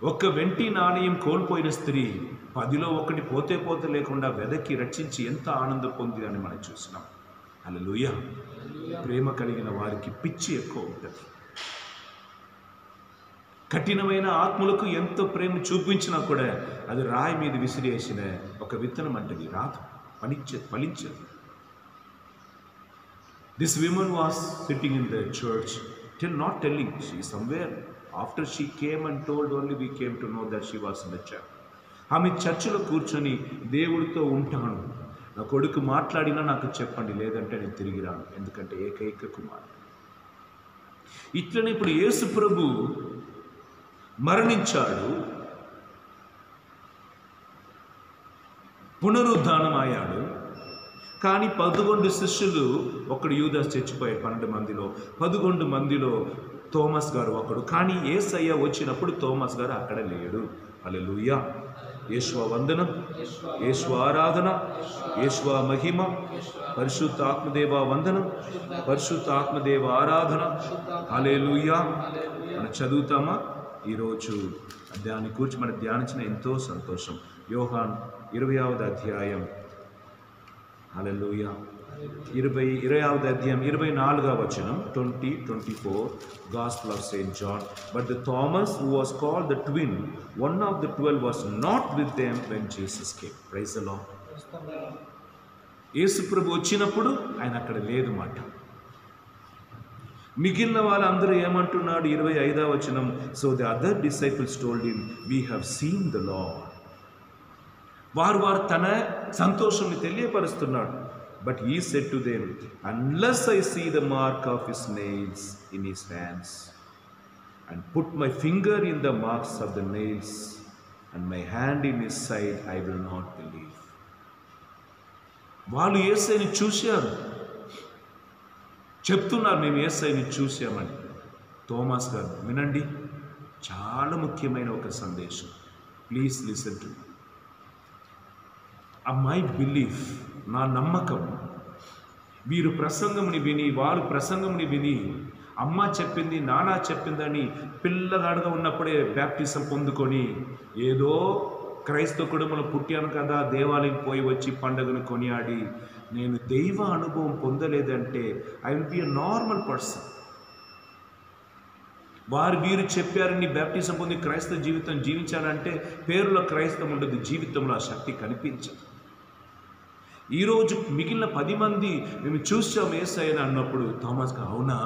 ఒక్క వెంటి నాణ్యం కోల్పోయిన స్త్రీ 10లో 1 పోతే లేకుండా వెదకి రక్షించి ఎంత ఆనందం పొందిందని మనం చూసినాం. హల్లెలూయా. ప్రేమ కలిగిన వారికి పిచ్చి ఎక్కువ ఉంటుంది. కఠినమైన ఆత్మలకు ఎంత ప్రేమ చూపించినా కూడా అది రాయి మీద విసిరేసిన ఒక విత్తనం అంటది, రాదు, ఫలించదు. This woman was sitting in the church, not telling. She is somewhere. After she came and told, only we came to know that she was in the church. ఆమె చర్చిలో కూర్చొని దేవుడితో ఉంటాను, నా కొడుకు మాట్లాడినా నాకు చెప్పండి, లేదంటే నేను తిరిగి రాను, ఎందుకంటే ఏకైక కుమారుడు. ఇట్లనే ఇప్పుడు యేసు ప్రభు మరణించాడు, పునరుద్ధానం అయ్యాడు. కానీ 11 శిష్యులు, ఒకడు యూదాస్ చచ్చిపోయాడు 12 మందిలో, 11 మందిలో తోమస్ గారు ఒకడు. కానీ యేసయ్య వచ్చినప్పుడు తోమస్ గారు అక్కడ లేడు. హల్లెలూయా. యేషువా వందనం, యేషువా ఆరాధన, యేషువా మహిమ, పరిశుద్ధ ఆత్మదేవ వందనం, పరిశుద్ధ ఆత్మదేవ ఆరాధన. హల్లెలూయా. మనం చదువుతామా ఈరోజు? దాని గురించి మనం ధ్యానించిన ఎంతో సంతోషం. యోహాన్ 20వ అధ్యాయం. హల్లెలూయా. 20వ అధ్యాయం 24వ వచనం, 20-24, Gospel of St. John. But the Thomas who was called the twin, one of the 12, was not with them when Jesus came. Praise the Lord. యేసు ప్రభు వచ్చినప్పుడు ఆయన అక్కడ లేదు మాట. మిగిలిన వాళ్ళందరూ ఏమంటున్నాడు? 25వ వచనం, so the other disciples told him, we have seen the Lord. వారు తన సంతోషాన్ని తెలియపరుస్తున్నాడు. But he said to them, unless I see the mark of his nails in his hands, and put my finger in the marks of the nails, and my hand in his side, I will not believe. వాళ్ళు యేసయ్యని చూశారు, చెప్తున్నారు మేము యేసయ్యని చూశామని. తోమాస్ గారు వినండి, చాలా ముఖ్యమైన ఒక సందేశం. Please listen to my belief, నా నమ్మకం. వీరు ప్రసంగముని విని, వారు ప్రసంగముని విని అమ్మ చెప్పింది, నాన్న చెప్పిందని పిల్లగాడుగా ఉన్నప్పుడే బ్యాప్టిజం పొందుకొని ఏదో క్రైస్తవ కుటుంబంలో పుట్టాను కదా, దేవాలయం పోయి వచ్చి పండుగను కొనియాడి నేను దైవ అనుభవం పొందలేదంటే I will be a normal person. వీరు చెప్పారని బ్యాప్టిజం పొంది క్రైస్తవ జీవితం జీవించాలంటే పేరులో క్రైస్తవం ఉండదు, జీవితంలో ఆ శక్తి కనిపించదు. ఈరోజు మిగిలిన 10 మంది మేము చూసాం యేసయ్యని అన్నప్పుడు థామస్కి అవునా,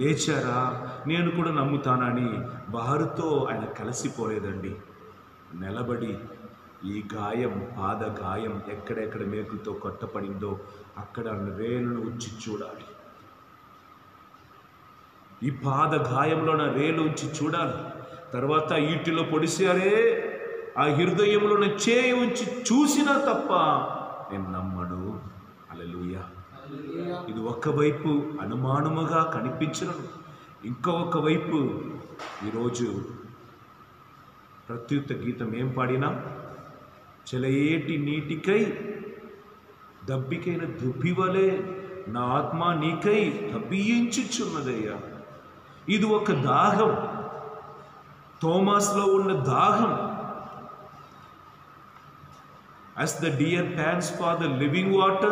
లేచారా, నేను కూడా నమ్ముతానని వారితో ఆయన కలిసిపోలేదండి. నిలబడి ఈ గాయం, పాద గాయం ఎక్కడెక్కడ మేకులతో కొట్టపడిందో అక్కడ రేలును ఉంచి చూడాలి. ఈ పాద గాయంలో నా రేలు ఉంచి చూడాలి. తర్వాత ఈటిలో పొడిసారే ఆ హృదయంలో చేయి ఉంచి చూసినా తప్ప నేను నమ్మను. హల్లెలూయా. ఇది ఒకవైపు అనుమానముగా కనిపించను, ఇంకొక వైపు ఈరోజు ప్రత్యుత్త గీతం ఏం పాడినా, చెలయేటి నీటికై దబ్బికైన దుబ్బివలే నా ఆత్మ నీకై తబ్బించుచున్నదయ్యా. ఇది ఒక దాహం, థోమాస్లో ఉన్న దాహం. As the deer pants for the living water,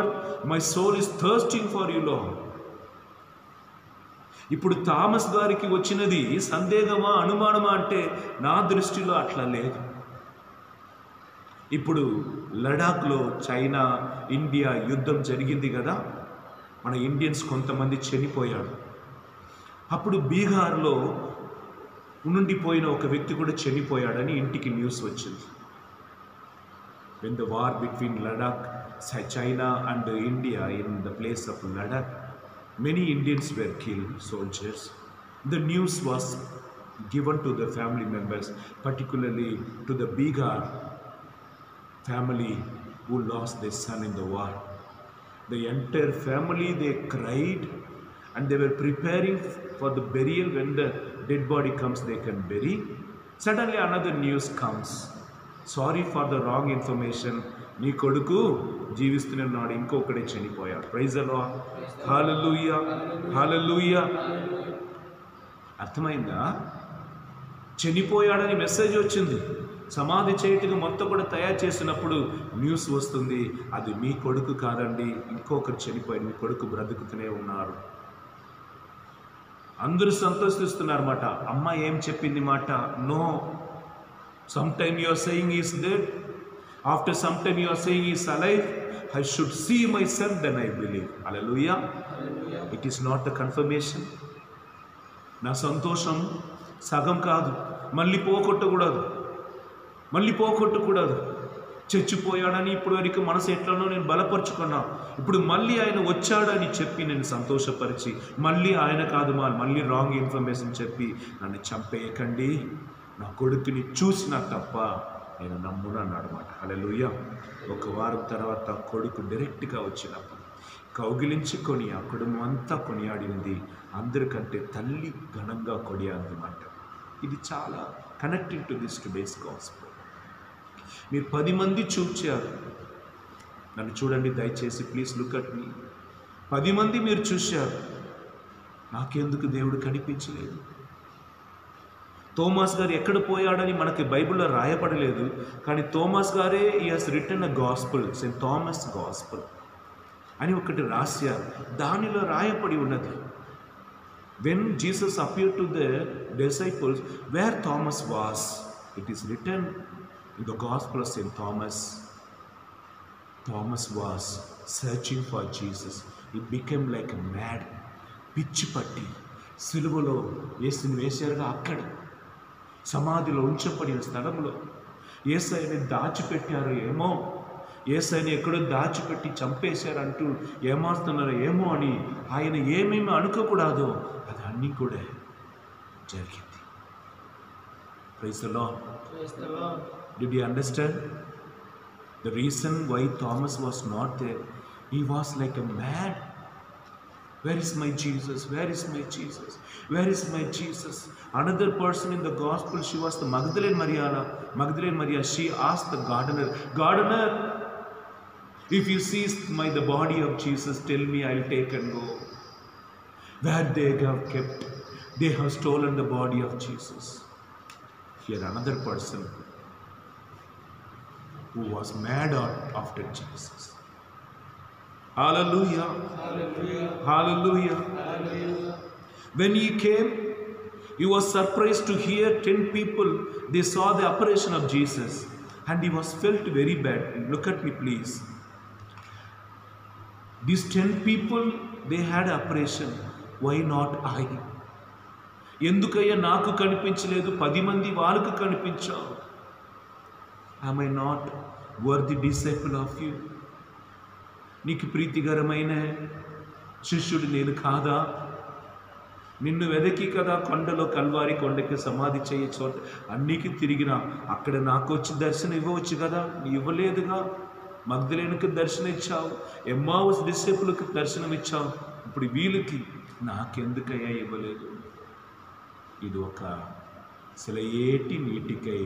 my soul is thirsting for you, Lord. ఇప్పుడు థామస్ గారికి వచ్చినది సందేహమా, అనుమానమా అంటే నా దృష్టిలో అట్లా లేదు. ఇప్పుడు లడాఖ్లో చైనా ఇండియా యుద్ధం జరిగింది కదా, మన ఇండియన్స్ కొంతమంది చనిపోయాడు. అప్పుడు బీహార్లో ఉండిపోయిన ఒక వ్యక్తి కూడా చనిపోయాడని ఇంటికి న్యూస్ వచ్చింది. When the war between Ladakh, China and India, in the place of Ladakh, many Indians were killed, soldiers. The news was given to the family members, particularly to the Bihar family who lost their son in the war. The entire family, they cried and they were preparing for the burial. When the dead body comes, they can bury. Suddenly another news comes. Sorry for the wrong information, నీ కొడుకు జీవిస్తున్నాడు, ఇంకొకడే చనిపోయాడు. Praise the lord. Hallelujah, hallelujah. అర్థమైందా? చనిపోయాడని message వచ్చింది, సమాధి చేయటకు మొత్తం కూడా తయారు చేసినప్పుడు న్యూస్ వస్తుంది, అది మీ కొడుకు కాదండి, ఇంకొకరు చనిపోయాడు, మీ కొడుకు బ్రతుకుతూనే ఉన్నారు. అందరూ సంతోషిస్తున్నారన్నమాట. అమ్మ ఏం చెప్పింది మాట, no, sometime you are saying he is dead, after some time you are saying he is alive, I should see my son, then I believe. Hallelujah. It is not the confirmation. నా సంతోషం సగం కాదు, మళ్ళీ పోగొట్టకూడదు. చచ్చిపోయాడని ఇప్పుడు వరకు మనసు ఎట్లనో నేను బలపరుచుకున్నా, ఇప్పుడు మళ్ళీ ఆయన వచ్చాడని చెప్పి నేను సంతోషపరిచి మళ్ళీ ఆయన కాదు మళ్ళీ రాంగ్ ఇన్ఫర్మేషన్ చెప్పి నన్ను చంపేయకండి, నా కొడుకుని చూసినా తప్ప నేను నమ్మును అన్నాడన్నమాట. హల్లెలూయా. ఒక వారం తర్వాత కొడుకు డైరెక్ట్గా వచ్చినప్పుడు కౌగిలించుకొని ఆ కుటుంబం అంతా కొనియాడింది, అందరికంటే తల్లి ఘనంగా కొనియాడన్నమాట. ఇది చాలా connecting to this today's gospel. మీరు 10 మంది చూచారు, నన్ను చూడండి దయచేసి, ప్లీజ్ లుక్ అట్ మీ. 10 మంది మీరు చూశారు, నాకెందుకు దేవుడు కనిపించలేదు? థోమాస్ గారు ఎక్కడ పోయాడని మనకి బైబిల్లో రాయపడలేదు, కానీ థోమాస్ గారే he has written a gospel, Saint Thomas gospel అని ఒకటి రాశారు. దానిలో రాయపడి ఉన్నది, when Jesus appeared to the disciples where Thomas was, it is written in the gospel of Saint Thomas. Thomas was searching for Jesus. It became like a mad, పిచ్చి పట్టి సిలువలో యేసుని వేశారుగా, అక్కడ సమాధిలో ఉంచబడిన స్థలంలో యేసయ్యని దాచిపెట్టారు ఏమో, యేసయ్యని ఎక్కడో దాచిపెట్టి చంపేశారంటూ ఏమారుతున్నారో ఏమో అని ఆయన ఏమేమి అనుకోకూడదో అది అన్నీ కూడా జరిగింది. Praise the Lord. Did you understand the reason why Thomas was not there? He was like a mad. Where is my Jesus? Where is my Jesus? Where is my Jesus? Another person in the gospel, she was the Magdalene Maria. She asked the gardener, if you see the body of Jesus, tell me, I'll take and go. where they have kept, they have stolen the body of Jesus. Here another person who was mad after Jesus. Hallelujah. Hallelujah. Hallelujah. Hallelujah. When he came, he was surprised to hear 10 people, they saw the apparition of Jesus, and he was felt very bad. Look at me please. These 10 people, they had apparition. Why not I? ఎందుకయ్యా నాకు కనిపించలేదు, 10 మంది వాళ్ళకు కనిపించావు? Am I not worthy disciple of you? నీకు ప్రీతికరమైన శిష్యుడు నేను కాదా? నిన్ను వెదకి కదా కొండలో, కల్వారి కొండకి సమాధి చేయ చోట అన్నికి తిరిగినా అక్కడ నాకు వచ్చి దర్శనం ఇవ్వవచ్చు కదా, నీ ఇవ్వలేదుగా. మగ్దలేనుకు దర్శనం ఇచ్చావు, ఎమ్మావుస్ డిసైపులకు దర్శనం ఇచ్చావు, ఇప్పుడు వీళ్ళకి నాకెందుకయ్యా ఇవ్వలేదు? ఇది ఒక సెలయేటి నీటికై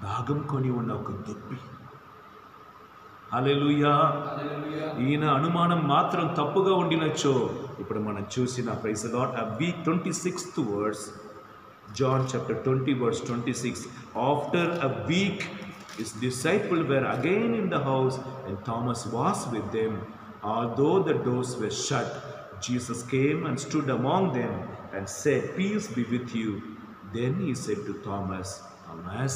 దాగం కొని ఉన్న ఒక దుప్పి. హల్లెలూయా. ఈయన అనుమానం మాత్రం తప్పుగా ఉండినచ్చో ఇప్పుడు మనం చూసిన ప్రైజ్ ది లార్డ్. ఆ week 26th verse, John chapter 20 verse 26. After a week his disciples were again in the house and Thomas was with them. Although the doors were shut, Jesus came and stood among them and said, "Peace be with you." Then he said to Thomas, "Thomas."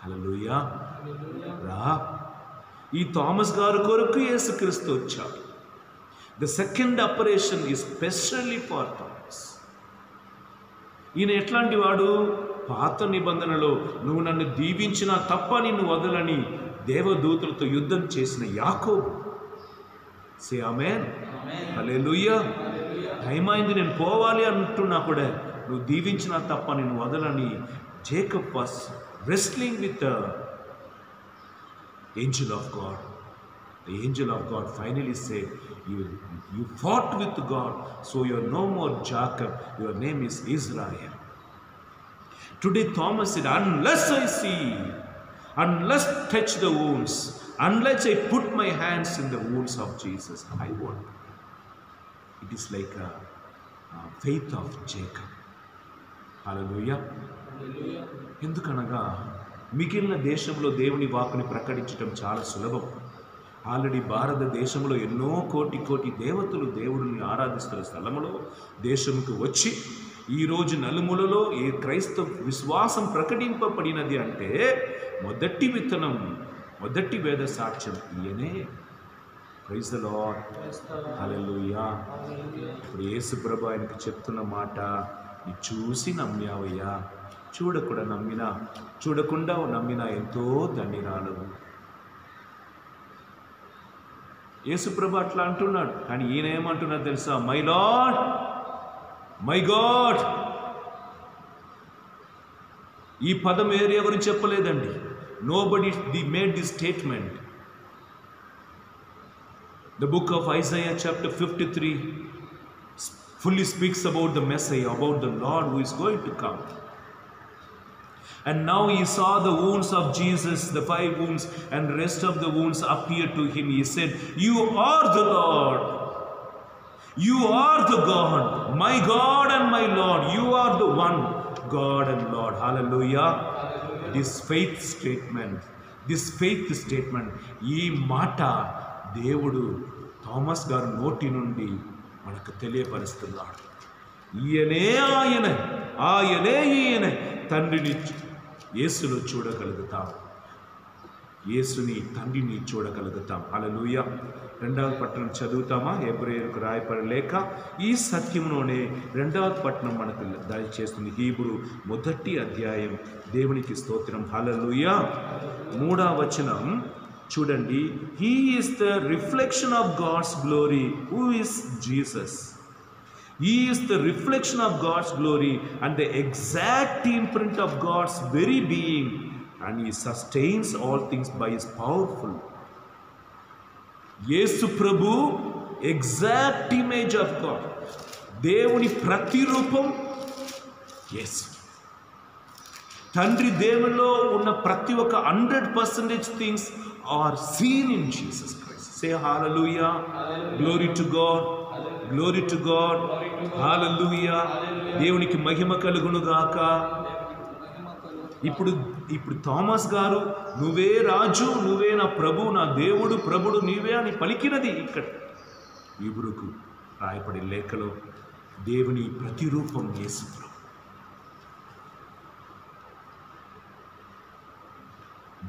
Hallelujah. రా. ఈ Thomas గారు కొరకు యేసుక్రీస్తు వచ్చాడు. The second apparition is specially for Thomas. ఈయన ఎట్లాంటి వాడు? పాత నిబంధనలో నువ్వు నన్ను దీవించినా తప్ప నిన్ను వదలని దేవదూతలతో యుద్ధం చేసిన యాకోబు. సే ఆమేన్. హల్లెలూయా. టైం అయింది, నేను పోవాలి అంటున్నా కూడా నువ్వు దీవించినా తప్ప నిన్ను వదలని Jacob was wrestling with the angel of God. The angel of God finally said, you fought with God, so you're no more Jacob, your name is Israel. Today Thomas said, unless I see, unless touch the wounds, unless I put my hands in the wounds of Jesus, I won't. It is like a faith of Jacob. Hallelujah. ఎందుకనగా మిగిలిన దేశంలో దేవుని వాక్కుని ప్రకటించడం చాలా సులభం. Already భారతదేశంలో ఎన్నో కోటి దేవతలు దేవుడిని ఆరాధిస్తున్న స్థలంలో దేశంకు వచ్చి ఈరోజు నలుమూలలో ఏ క్రైస్తవ విశ్వాసం ప్రకటింపబడినది అంటే మొదటి విత్తనం, మొదటి వేద సాక్ష్యం ఈయనే. Praise the lord. హల్లెలూయా. ఇప్పుడు యేసు ప్రభు ఆయనకు చెప్తున్న మాట, నీ చూసి నమ్మావయ్యా, చూడకుండా నమ్మినా ఎంతో ధన్యురాలవు. యేసుప్రభు అట్లా అంటున్నాడు, కానీ ఈయన ఏమంటున్నాడు తెలుసా? My lord, my God. ఈ పదం ఎవరు చెప్పలేదండి. Nobody made this statement. The book of Isaiah chapter 53 fully speaks about the Messiah, about the Lord who is going to come. And now he saw the wounds of Jesus, the 5 wounds, and the rest of the wounds appeared to him. He said, "You are the Lord. You are the God, my God and my Lord. You are the one God and Lord." Hallelujah. This faith statement, ఈ మాట దేవుడు Thomas గారు నోటి నుండి మనకు తెలియపరుస్తున్నాడు. ఆయనే తండ్రిని యేసులో చూడగలుగుతాం, యేసుని తండ్రిని చూడగలుగుతాం. హల్లెలూయా. 2వ పట్టణం చదువుతామా? హెబ్రీయులకు రాయబడిన లేఖ ఈ సత్యంలోనే 2వ పట్టణం మనకు దయచేస్తుంది. హీబ్రూ 1వ అధ్యాయం. దేవునికి స్తోత్రం. హల్లెలూయా. 3వ వచనం చూడండి. He is the reflection of God's glory. Who is Jesus? He is the reflection of God's glory and the exact imprint of God's very being, and he sustains all things by his powerful. Yesu Prabhu, exact image of God. దేవుని ప్రతిరూపం యేసు. తండ్రి దేవునిలో ఉన్న ప్రతి ఒక్క 100% things are seen in Jesus Christ. Say hallelujah. Glory to God. Glory to God. Hallelujah. దేవునికి మహిమ కలుగును గాక. ఇప్పుడు థామస్ గారు నువ్వే రాజు, నువ్వే నా ప్రభు, నా దేవుడు, ప్రభుడు నీవే అని పలికినది ఇక్కడ హీబ్రూకు రాయబడి లేఖలో దేవుని ప్రతిరూపం యేసు ప్రభు.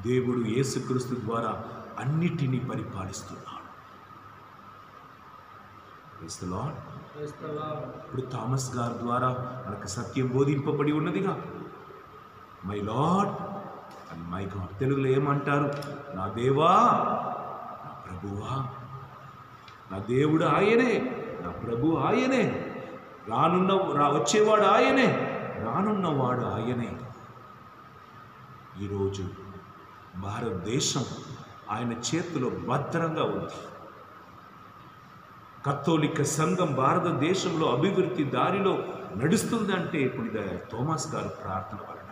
దేవుడు యేసుక్రీస్తు ద్వారా అన్నిటినీ పరిపాలిస్తున్నాడు. Praise the lord. ఇప్పుడు థామస్ గారి ద్వారా మనకు సత్యం బోధింపబడి ఉన్నదిగా. My lord and my God. తెలుగులో ఏమంటారు? నా దేవా, నా ప్రభువా. నా దేవుడు ఆయనే, నా ప్రభు ఆయనే, వచ్చేవాడు ఆయనే, రానున్నవాడు ఆయనే. ఈరోజు భారతదేశం ఆయన చేతిలో భద్రంగా ఉంది. కథోలిక సంఘం భారతదేశంలో అభివృద్ధి దారిలో నడుస్తుందంటే ఇప్పుడు థామస్ గారు ప్రార్థన వలన.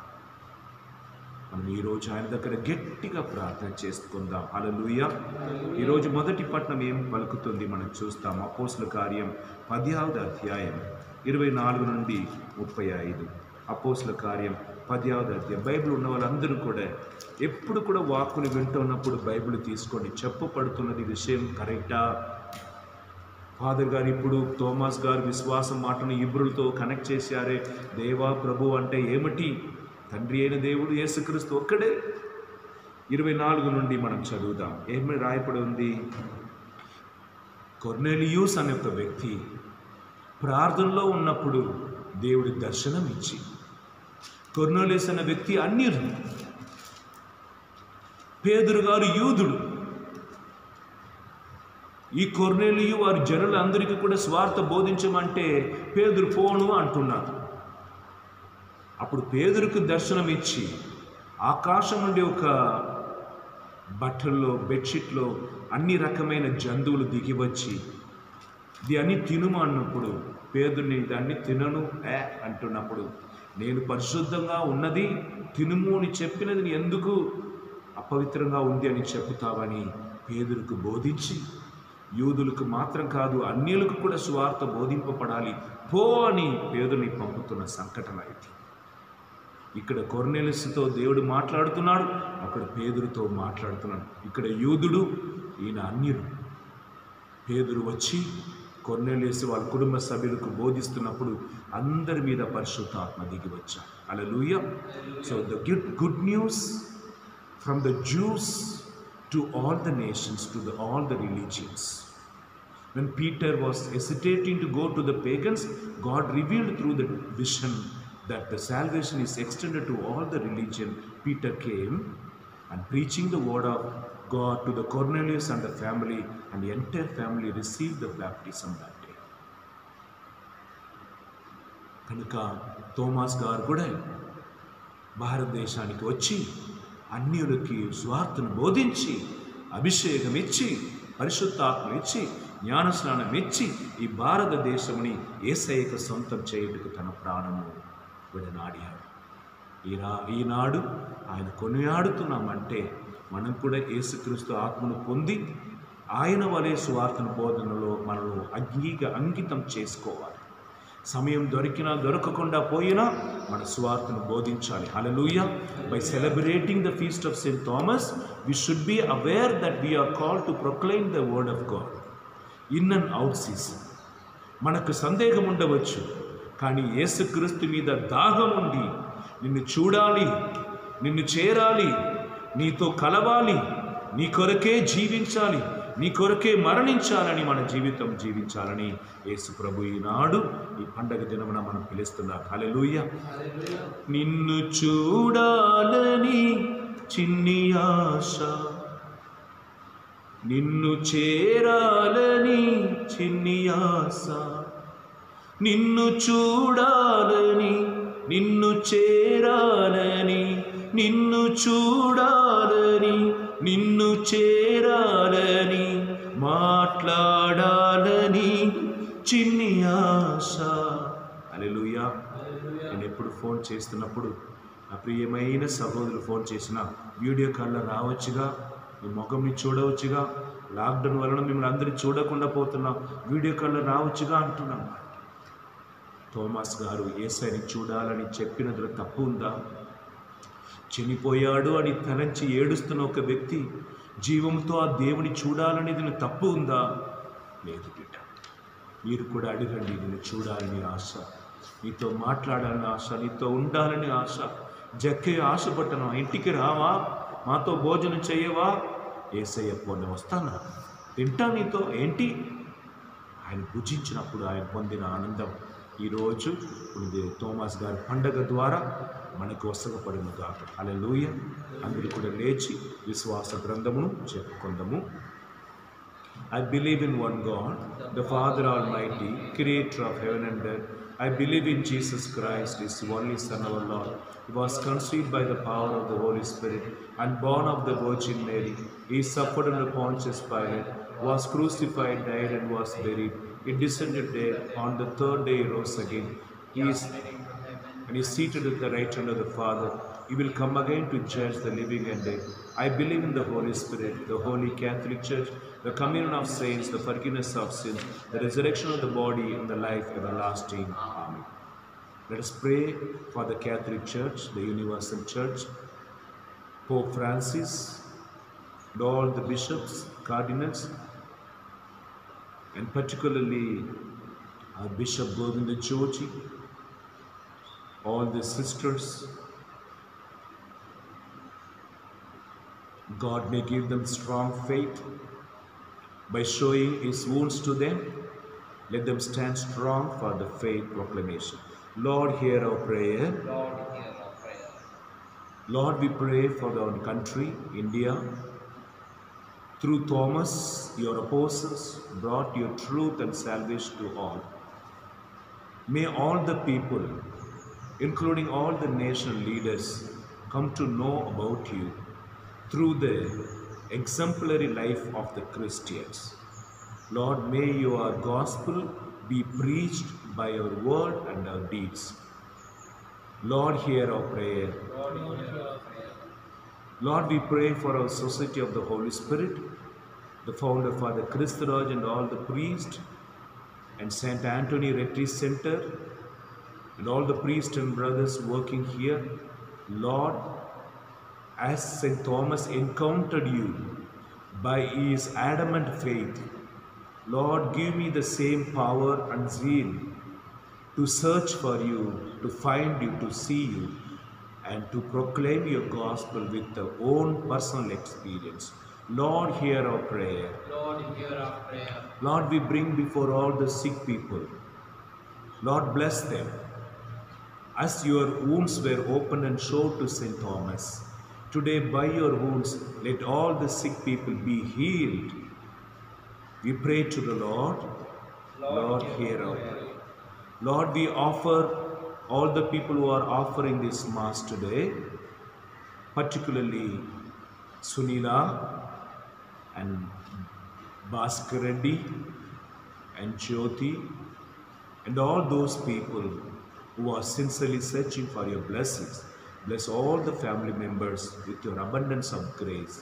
మనం ఈరోజు ఆయన దగ్గర గట్టిగా ప్రార్థన చేసుకుందాం. హల్లెలూయా. ఈరోజు మొదటి పట్టణం ఏం పలుకుతుంది మనం చూస్తాం. అపోస్తలుల కార్యం 10వ అధ్యాయం 24 నుండి 35. అపోస్తలుల కార్యం 10వ అధ్యాయం. బైబిల్ ఉన్న వాళ్ళందరూ కూడా ఎప్పుడు కూడా వాక్కుని వింటున్నప్పుడు బైబిల్ తీసుకొని చెప్పబడుతున్నది విషయం కరెక్టా? ఫాదర్ గారు ఇప్పుడు థామస్ గారు విశ్వాసం మాటను హీబ్రూలతో కనెక్ట్ చేశారే. దేవా, ప్రభు అంటే ఏమిటి? తండ్రి అయిన దేవుడు యేసుక్రీస్తు ఒక్కడే. 24 నుండి మనం చదువుదాం. ఏమి రాయబడి ఉంది? కొర్నేలియూస్ అనే ఒక వ్యక్తి ప్రార్థనలో ఉన్నప్పుడు దేవుడి దర్శనం ఇచ్చి, కొర్నేలియూస్ అనే వ్యక్తి అన్యుడు, పేతురు గారు యూదుడు. ఈ కొర్నేలియు వారి జనులందరికీ కూడా స్వార్థ బోధించమంటే పేతురు పోను అంటున్నారు. అప్పుడు పేతురుకు దర్శనం ఇచ్చి ఆకాశం నుండి ఒక బట్టల్లో, బెడ్షీట్లో అన్ని రకమైన జంతువులు దిగి వచ్చి దాన్ని తినుము అన్నప్పుడు పేతురుని దాన్ని తినను అంటున్నప్పుడు, నేను పరిశుద్ధంగా ఉన్నది తినుము అని చెప్పినది ఎందుకు అపవిత్రంగా ఉంది అని చెబుతావని పేతురుకు బోధించి, యూదులకు మాత్రం కాదు అన్యులకు కూడా సువార్త బోధింపబడాలి పో అని పేతురుని పంపుతున్న సంకటన ఇది. ఇక్కడ కొర్నేలియుస్తో దేవుడు మాట్లాడుతున్నాడు, అక్కడ పేతురుతో మాట్లాడుతున్నాడు. ఇక్కడ యూదుడు, ఈయన అన్యుడు. పేతురు వచ్చి కొర్నేలియుస్ వాళ్ళ కుటుంబ సభ్యులకు బోధిస్తున్నప్పుడు అందరి మీద పరిశుద్ధాత్మ దిగి వచ్చాడు. Hallelujah. So the good news from the Jews to all the nations, to all the religions. When Peter was hesitating to go to the pagans, God revealed through the vision that the salvation is extended to all the religion. Peter came and preaching the word of God to the Cornelius and the family, and the entire family received the baptism that day. కనుక Thomas గారు కూడా భారతదేశానికి వచ్చి అన్యులకి స్వార్థను బోధించి, అభిషేకం ఇచ్చి, పరిశుద్ధాత్మ ఇచ్చి, జ్ఞానస్నానం ఇచ్చి ఈ భారతదేశముని యేసయ్యకు సొంతం చేయుటకు తన ప్రాణము విడనాడాడు. ఈనాడు ఆయన కొనియాడుతున్నామంటే మనం కూడా యేసుక్రీస్తు ఆత్మను పొంది ఆయన వలె స్వార్థను బోధనలో మనలో అంకితం చేసుకోవాలి. సమయం దొరికినా దొరకకుండా పోయినా మన స్వార్థను బోధించాలి. Hallelujah. By celebrating the feast of Saint Thomas we should be aware that we are called to proclaim the word of God in and out season. మనకు సందేహం ఉండవచ్చు, కానీ యేసుక్రీస్తు మీద దాహం ఉండి నిన్ను చూడాలి, నిన్ను చేరాలి, నీతో కలవాలి, నీ కొరకే జీవించాలి, నీ కొరకే మరణించాలని మన జీవితం జీవించాలని యేసు ప్రభు ఈనాడు ఈ పండగ దినమున మనం పిలుస్తున్నారు. హల్లెలూయా. నిన్ను చూడాలని చిన్ని ఆశ, నిన్ను చేరాలని చిన్ని ఆశ, నిన్ను చూడాలని, నిన్ను చేరాలని, నిన్ను చూడాలని, నిన్ను చేరాలని, మాట్లాడాలని చిన్ని ఆశ. హల్లెలూయా. నేను ఎప్పుడు ఫోన్ చేస్తున్నప్పుడు నా ప్రియమైన సహోదరులు ఫోన్ చేసిన వీడియో కాల్లో రావచ్చుగా, నీ ముఖంని చూడవచ్చుగా, లాక్డౌన్ వలన మిమ్మల్ని అందరినీ చూడకుండా పోతున్నాం, వీడియో కాల్లో రావచ్చుగా అంటున్నాం. థోమస్ గారు యేసయ్యని చూడాలని చెప్పినదిలో తప్పు ఉందా? చనిపోయాడు అని తలంచి ఏడుస్తున్న ఒక వ్యక్తి జీవంతో ఆ దేవుని చూడాలనేది తప్పు ఉందా? లేదు బిడ్డ. మీరు కూడా అడగండి, నేను చూడాలని ఆశ, నీతో మాట్లాడాలని ఆశ, నీతో ఉండాలని ఆశ. జక్కే ఆశపట్టను, ఇంటికి రావా, మాతో భోజనం చేయవా? యేసయ్య పోనీ వస్తానా, తింటా నీతో. ఏంటి? ఆయన భుజించినప్పుడు ఆయన పొందిన ఆనందం ఈరోజు ఇది థోమస్ గారి పండగ ద్వారా మనకు వసగపడును గాక. హల్లెలూయా. అందరూ కూడా లేచి విశ్వాస గ్రంథమును చెప్పుకుందాము. I believe in one God, the Father Almighty, creator of heaven and earth. I believe in Jesus Christ, His only Son, our Lord. He was conceived by the power of the Holy Spirit and born of the Virgin Mary. He suffered under Pontius Pilate, was crucified, died, and was buried. He descended there. On the third day he rose again. He is seated at the right hand of the Father. He will come again to judge the living and dead. I believe in the Holy Spirit, the Holy Catholic Church, the communion of saints, the forgiveness of sins, the resurrection of the body, and the life everlasting. Amen. Let us pray for the Catholic Church, the Universal Church, Pope Francis, and all the bishops, cardinals, and particularly our Bishop Govinda Joji, all the sisters. God may give them strong faith by showing His wounds to them. Let them stand strong for the faith proclamation. Lord, hear our prayer. Lord, hear our prayer. Lord, we pray for our country, India. Through Thomas, your apostles brought your truth and salvation to all. May all the people, including all the national leaders, come to know about you through the exemplary life of the Christians. Lord, may your gospel be preached by our word and our deeds. Lord, hear our prayer. Lord, hear our prayer. Lord, we pray for our Society of the Holy Spirit, the founder Father Christaraj and all the priests, and St. Anthony Retreat Center, and all the priests and brothers working here. Lord, as St. Thomas encountered you by his adamant faith, Lord, give me the same power and zeal to search for you, to find you, to see you, and to proclaim your gospel with their own personal experience. Lord, hear our prayer. Lord, hear our prayer. Lord, we bring before all the sick people. Lord, bless them. As your wounds were opened and showed to St. Thomas, today by your wounds, let all the sick people be healed. We pray to the Lord. Lord, hear our prayer. Lord, we offer all the people who are offering this Mass today, particularly Sunila and Bhaskar Reddy and Jyoti, and all those people who are sincerely searching for your blessings. Bless all the family members with your abundance of grace.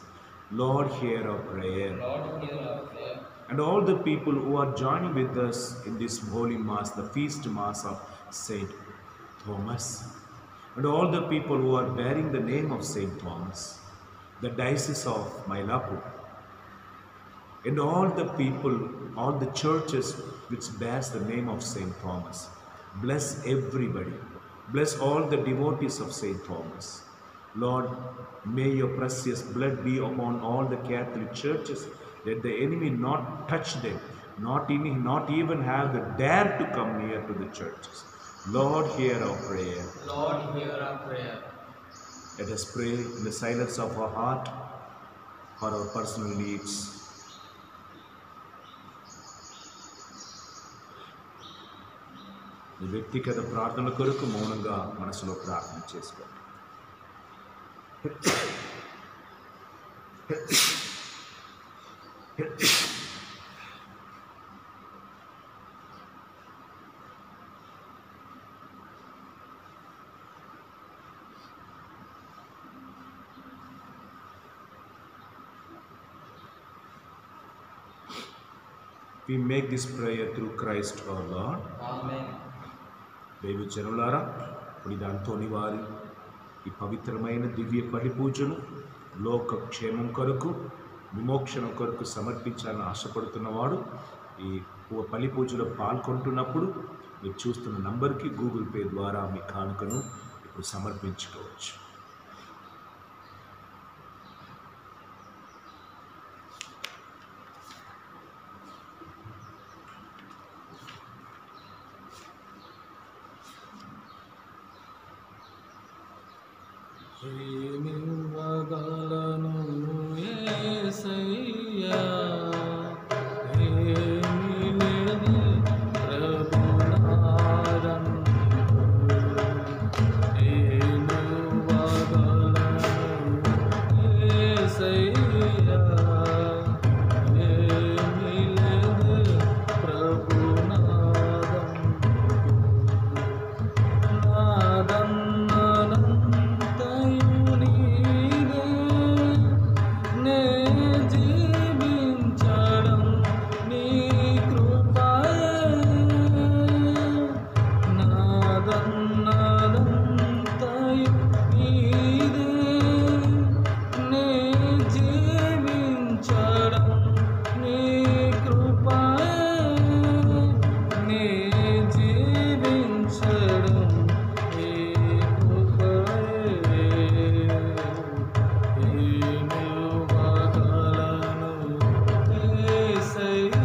Lord, hear our prayer. Lord, hear our prayer. And all the people who are joining with us in this Holy Mass, the Feast Mass of Saint Thomas, and all the people who are bearing the name of Saint Thomas, the Diocese of Mylapore, and all the people, all the churches which bears the name of Saint Thomas. Bless everybody. Bless all the devotees of Saint Thomas. Lord, may your precious blood be upon all the Catholic churches. Let the enemy not touch them, not even have the dare to come near to the churches. Lord, hear our prayer. Lord, hear our prayer. Let us pray in the silence of our heart for our personal needs. ఈ వ్యక్తిగత ప్రార్థనల కొరకు మౌనంగా మనసులో ప్రార్థన చేసుకోండి. We make this prayer through Christ our Lord. Amen. దైవ జనులారా, ఇప్పుడు దాంతోని వారి ఈ పవిత్రమైన దివ్య బలి పూజను లోక క్షేమం కొరకు విమోక్షణం కొరకు సమర్పించాలని ఆశపడుతున్నవాడు ఈ బలి పూజలో పాల్గొంటున్నప్పుడు మీరు చూస్తున్న నంబర్కి గూగుల్ పే ద్వారా మీ కానుకను ఇప్పుడు సమర్పించుకోవచ్చు. ఏమివ్వగలను యేసయ్యా, ఏమీ లేదు ప్రభునాదందు. ఏమివ్వగలను యేసయ్యా, ఏమీ లేదు ప్రభునాదందు. నాదన్నదంతయు నీదే, నే జీవించడం నీ కృపయే. నాదన్నదంతయు నీదే, నే జీవించడం నీ కృపయే. నే జీవించడం నీ కృపయే. ఏమివ్వగలను యేసయ్యా,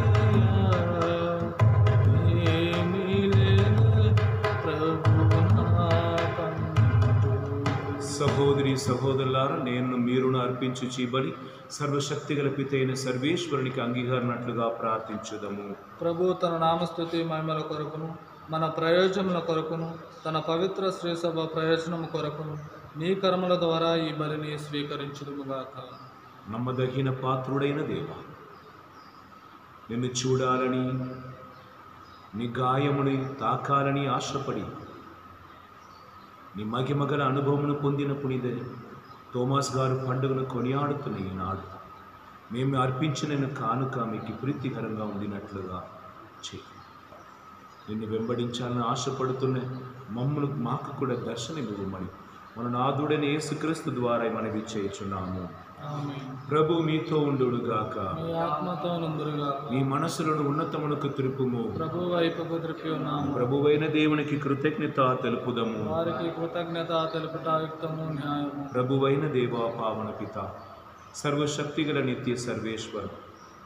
ఏమీ లేదు ప్రభునాదందు. సహోదరి సహోదరులారా, నేను మీరును అర్పించు చీబలి సర్వశక్తిగల పితైన సర్వేశ్వరునికి అంగీకరణట్లుగా ప్రార్థించుదము. ప్రభు తన నామస్తుతి మహిమల కొరకును మన ప్రయోజనముల కొరకును తన పవిత్ర శ్రీసభ ప్రయోజనము కొరకును నీ కర్మల ద్వారా ఈ బలిని స్వీకరించుదుముగాక. నమ్మదగిన పాత్రుడైన దేవా, నిన్ను చూడాలని నీ గాయముని తాకాలని ఆశపడి నీ మగిమగల అనుభవమును పొందిన పునిదే తోమాస్ గారు పండుగను కొనియాడుతున్న ఈనాడు మేము అర్పించిన కానుక మీకు ప్రీతికరంగా ఉండినట్లుగా చేయి. నిన్ను వెంబడించాలని ఆశపడుతున్న మమ్మల్ని మాకు కూడా దర్శనమివ్వమని మన నాథుడైన యేసుక్రీస్తు ద్వారా మనవి చేయుచున్నాము. ఆమేన్. ప్రభు మీతో ఉండుగాక. మీ ఆత్మతో నందురుగాక. మీ మనసులను ఉన్నతమునకు తిరుపుము. ప్రభు వైపుకు త్రిప్పి ఉన్నాము. ప్రభువైన దేవునికి కృతజ్ఞత తెలుపుదము. వారికి కృతజ్ఞత తెలుపుట యుక్తము న్యాయము. ప్రభువైన దేవా పావన పిత సర్వశక్తిగల నిత్య సర్వేశ్వర,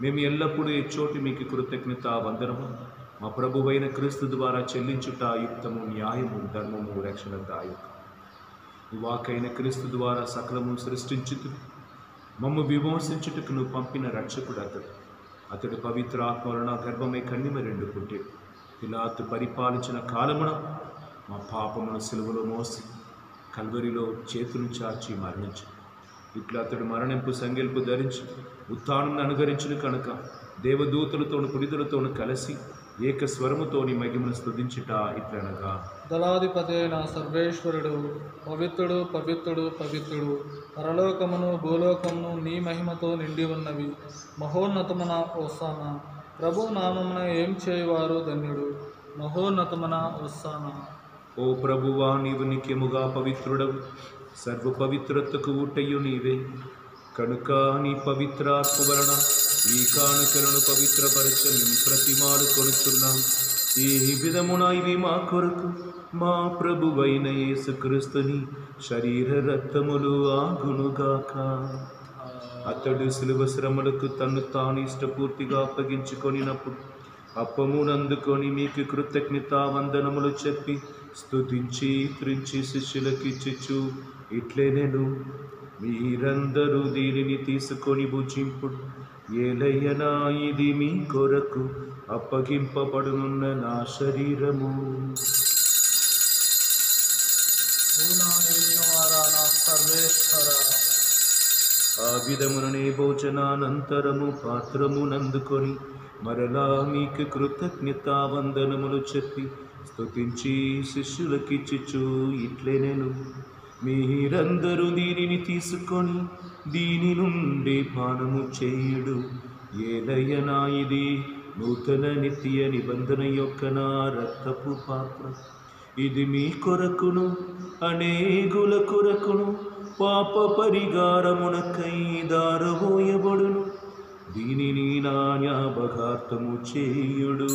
మేము ఎల్లప్పుడూ ఈ చోటు మీకు కృతజ్ఞత వందనము మా ప్రభువైన క్రీస్తు ద్వారా చెల్లించుట యుక్తము న్యాయము ధర్మము రక్షణదాయక. వాకైన క్రీస్తు ద్వారా సకలము సృష్టించుతు మమ్ము విమోచించుటకు నువ్వు పంపిన రక్షకుడు అతడు పవిత్ర ఆత్మ వలన గర్భమై కన్నిమ రెండు పుట్టి పిలాతు పరిపాలించిన కాలమున మా పాపమును సిలువలో మోసి కల్వరిలో చేతులు చాచి మరణించు. ఇట్లా అతడు మరణింపు సంగెల్పు ధరించి ఉత్థానం అనుగరించిన కనుక దేవదూతలతోను పునితులతోను కలిసి ఏక స్వరముతోని మహిమను స్తుతించుట ఇట్లనగా, దళాధిపతి అయిన సర్వేశ్వరుడు పవిత్రుడు పవిత్రుడు పవిత్రుడు, పరలోకమును భూలోకమును నీ మహిమతో నిండి ఉన్నవి. మహోన్నతమున హోసానా. ప్రభు నామమున ఏం చేయువారు ధన్యుడు. మహోన్నతమున హోసానా. ఓ ప్రభువా, నీవు నిత్యముగా పవిత్రుడవు, సర్వ పవిత్రతకు ఊటయు నీవే. కనుక నీ పవిత్రాత్మ వలన ఈ కానుకలను పవిత్రపరచ మేము ప్రతిమాలు కొనుచున్నాం. ఈ విధమున ఇవి మా కొరకు మా ప్రభువైన యేసుక్రీస్తుని శరీర రక్తములు ఆగునుగాక. అతడు శిలువ శ్రమలకు తన్ను తాను ఇష్టపూర్తిగా అప్పగించుకొనినప్పుడు అప్పమునందుకొని మీకు కృతజ్ఞత వందనములు చెప్పి స్తుతించి త్రించి శిష్యులకిచ్చుచు ఇట్లే మీరందరూ దీనిని తీసుకొని భుజింపుడు. ఏలయ్యనా, ఇది మీ కొరకు అప్పగింపబడునున్న నా శరీరము. ఆ విధముననే భోజనానంతరము పాత్రమునందుకొని మరలా మీకు కృతజ్ఞత వందనములు చెప్పి స్తుతించి శిష్యులకిచ్చుచు ఇట్లే మీరందరూ దీనిని తీసుకొని దీని నుండి పానము చేయుడు. ఏలయ్యనా, ఇది నూతన నిత్య నిబంధన యొక్క నా రక్తపు పాత్ర, ఇది మీ కొరకును అనేకుల కొరకును పాప పరిహారమునకై దారబోయబడును. దీనిని నా జ్ఞాపకార్థము చేయుడు.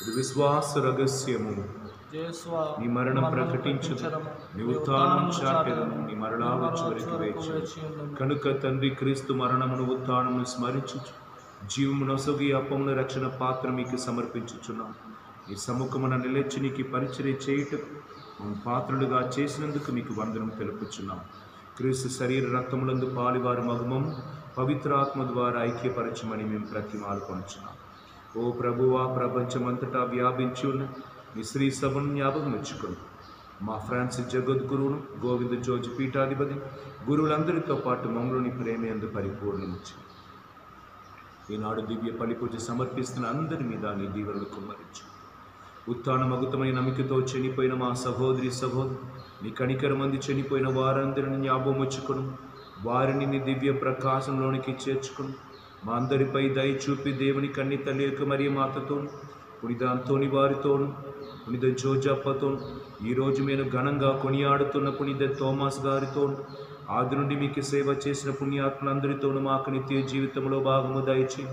ఇది విశ్వాస రహస్యము. నీ మరణం ప్రకటించదు, నీ ఉత్థానం చాటెదను, నీ మరలా వచ్చి వరకు వేచి కనుక తండ్రి క్రీస్తు మరణమును ఉత్థానమును స్మరించుచు జీవమును నొసగి అప్పమును రక్షణ పాత్ర మీకు సమర్పించుచున్నాం. ఈ సముఖమున నిలిచి నీకు పరిచర్య చేయుటకు మనం పాత్రలుగా చేసినందుకు మీకు వందనం తెలుపుచున్నాం. క్రీస్తు శరీర రక్తములందు పాలివారి మగుమము పవిత్రాత్మ ద్వారా ఐక్యపరచమని మేము ప్రతిమాలు కొనుచున్నాం. ఓ ప్రభువా, ప్రపంచమంతటా వ్యాపించి ఉన్న మీ శ్రీ సభను జ్ఞాపకం ఉంచుకుని మా ఫ్రాన్సిస్ జగద్గురువును, గోవింద జోజి పీఠాధిపతి గురువులందరితో పాటు మమ్మల్ని ప్రేమయందు పరిపూర్ణించి ఈనాడు దివ్య పలిపూజ సమర్పిస్తున్న అందరి మీద నీ దీవెనలు కుమ్మరించు. ఉత్థానమగుతమైన నమ్మికతో చనిపోయిన మా సహోదరి సహోదరు నీ కనికరమంది చనిపోయిన వారందరిని జ్ఞాపకం ఉంచుకును. వారిని నీ దివ్య ప్రకాశంలోనికి చేర్చుకుని మా అందరిపై దయ చూపి దేవుని కన్ని తల్లి యొక్క మరియ మాతతోను, పునిత అంతోని వారితోను, పునిత జోజప్పతోను, ఈరోజు మేము ఘనంగా కొనియాడుతున్న పునిత థోమస్ గారితోను, ఆది నుండి మీకు సేవ చేసిన పుణ్యాత్మలందరితోనూ మాకు నిత్య జీవితంలో భాగము దయచి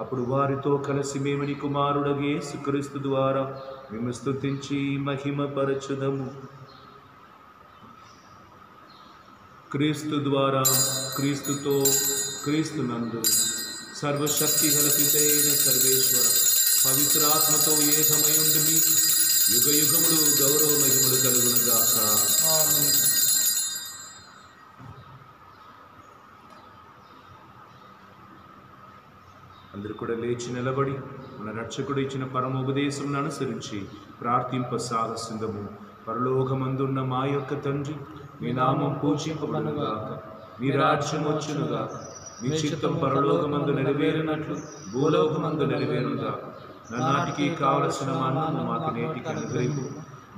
అప్పుడు వారితో కలిసి మేము నీ కుమారుడగు యేసుక్రీస్తు ద్వారా మేము స్తుతించి మహిమపరచుదము. క్రీస్తు ద్వారా, క్రీస్తుతో, క్రీస్తునందు సర్వశక్తి గల పితైన సర్వేశ్వర పవిత్రాత్మతో ఏకమై ఉండి మీకు యుగ యుగములు గౌరవ మహిమలు కలుగునుగాక. అందరూ కూడా లేచి నిలబడి మన రక్షకుడు ఇచ్చిన పరమోపదేశం అనుసరించి ప్రార్థింప సాగసిందము. పరలోకమందున్న మా యొక్క తండ్రి, మీ నామం పూజింపబడునుగాక, మీ రాజ్యం వచ్చునుగాక, మీ చిత్తం పరలోకమందు నెరవేరినట్లు భూలోకమందు నెరవేరునుగాక. నానాటికి కావలసిన అన్నము మాకు నేటికి అనుగ్రహింపు.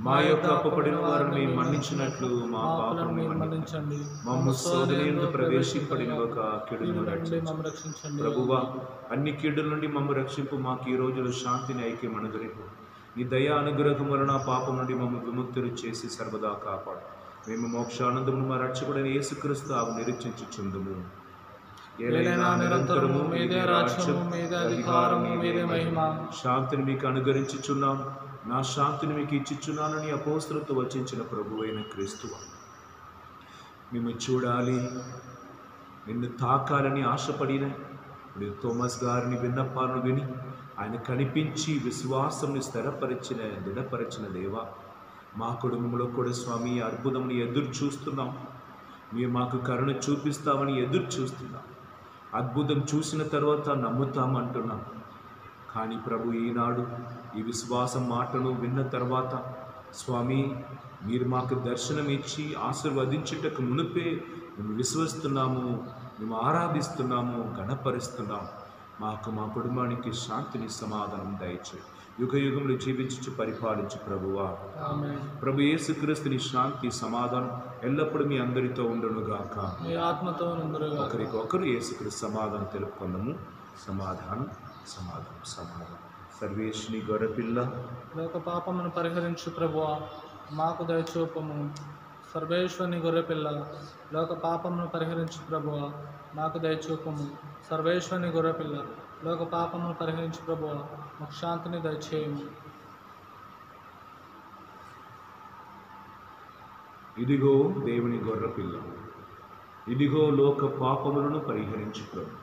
మా యొక్క అప్పపడిన వారిని మేము మన్నించినట్లు మా పాపములను మన్నించండి. మమ్ము శోధనయందు ప్రవేశింపడినవక కీడును రక్షించండి. ప్రభువా, అన్ని కీడుల నుండి మమ్ము రక్షింపు. మాకు ఈ రోజులు శాంతిని ఐక్యం అనుగ్రహింపు. నీ దయా అనుగ్రహం వలన పాపం నుండి మమ్ము విముక్తులు చేసి సర్వదా కాపాడు. మేము మోక్షానందమును మా రక్షకుడైన యేసుక్రీస్తు ఆవు నిరీక్షించుచుందుము. ఏలైనా నిరంతరము మీదే రాజ్యము, మీదే అధికారము, మీదే మహిమ. శాంతిని మీకు అనుగ్రహించుచున్నాం, నా శాంతిని మీకు ఇచ్చిచున్నానని అపోస్తలుతో వచించిన ప్రభువైన క్రీస్తువా, మేము చూడాలి, నిన్ను తాకాలని ఆశపడిన మీరు థోమస్ గారిని విన్నపాలను విని ఆయన కనిపించి విశ్వాసంని స్థిరపరిచిన దృఢపరిచిన దేవా, మా కుటుంబంలో కూడా స్వామి అద్భుతంని ఎదురు చూస్తున్నాం. మీరు మాకు కరుణ చూపిస్తామని ఎదురు చూస్తున్నాం. అద్భుతం చూసిన తర్వాత నమ్ముతామంటున్నాం. కానీ ప్రభు, ఈనాడు ఈ విశ్వాసం మాటను విన్న తర్వాత స్వామి, మీరు మాకు దర్శనం ఇచ్చి ఆశీర్వదించుటకు మునిపే మేము విశ్వసిస్తున్నాము, మేము ఆరాధిస్తున్నాము, గణపరుస్తున్నాము. మాకు మా కుటుంబానికి శాంతిని సమాధానం దయచేయి. యుగ యుగంలో జీవించి పరిపాలించు ప్రభువా. ప్రభు యేసుక్రీస్తుని శాంతి సమాధానం ఎల్లప్పుడూ మీ అందరితో ఉండునుగాక. ఒకరికొకరు యేసుక్రీస్తు సమాధానం తెలుపుకున్నాము. సమాధానం, సమాధానం, సమాధానం. సర్వేశ్వని గొర్రెపిల్ల, లోక పాపమును పరిహరించు ప్రభువా, మాకు దయచూపము. సర్వేశ్వని గొర్రెపిల్ల, లోక పాపమును పరిహరించు ప్రభువా, మాకు దయచూపము. సర్వేశ్వని గొర్రెపిల్ల, లోక పాపమును పరిహరించు ప్రభువా, మాకు శాంతిని దయచేయము. ఇదిగో దేవుని గొర్రెపిల్ల, ఇదిగో లోక పాపములను పరిహరించు ప్రభు.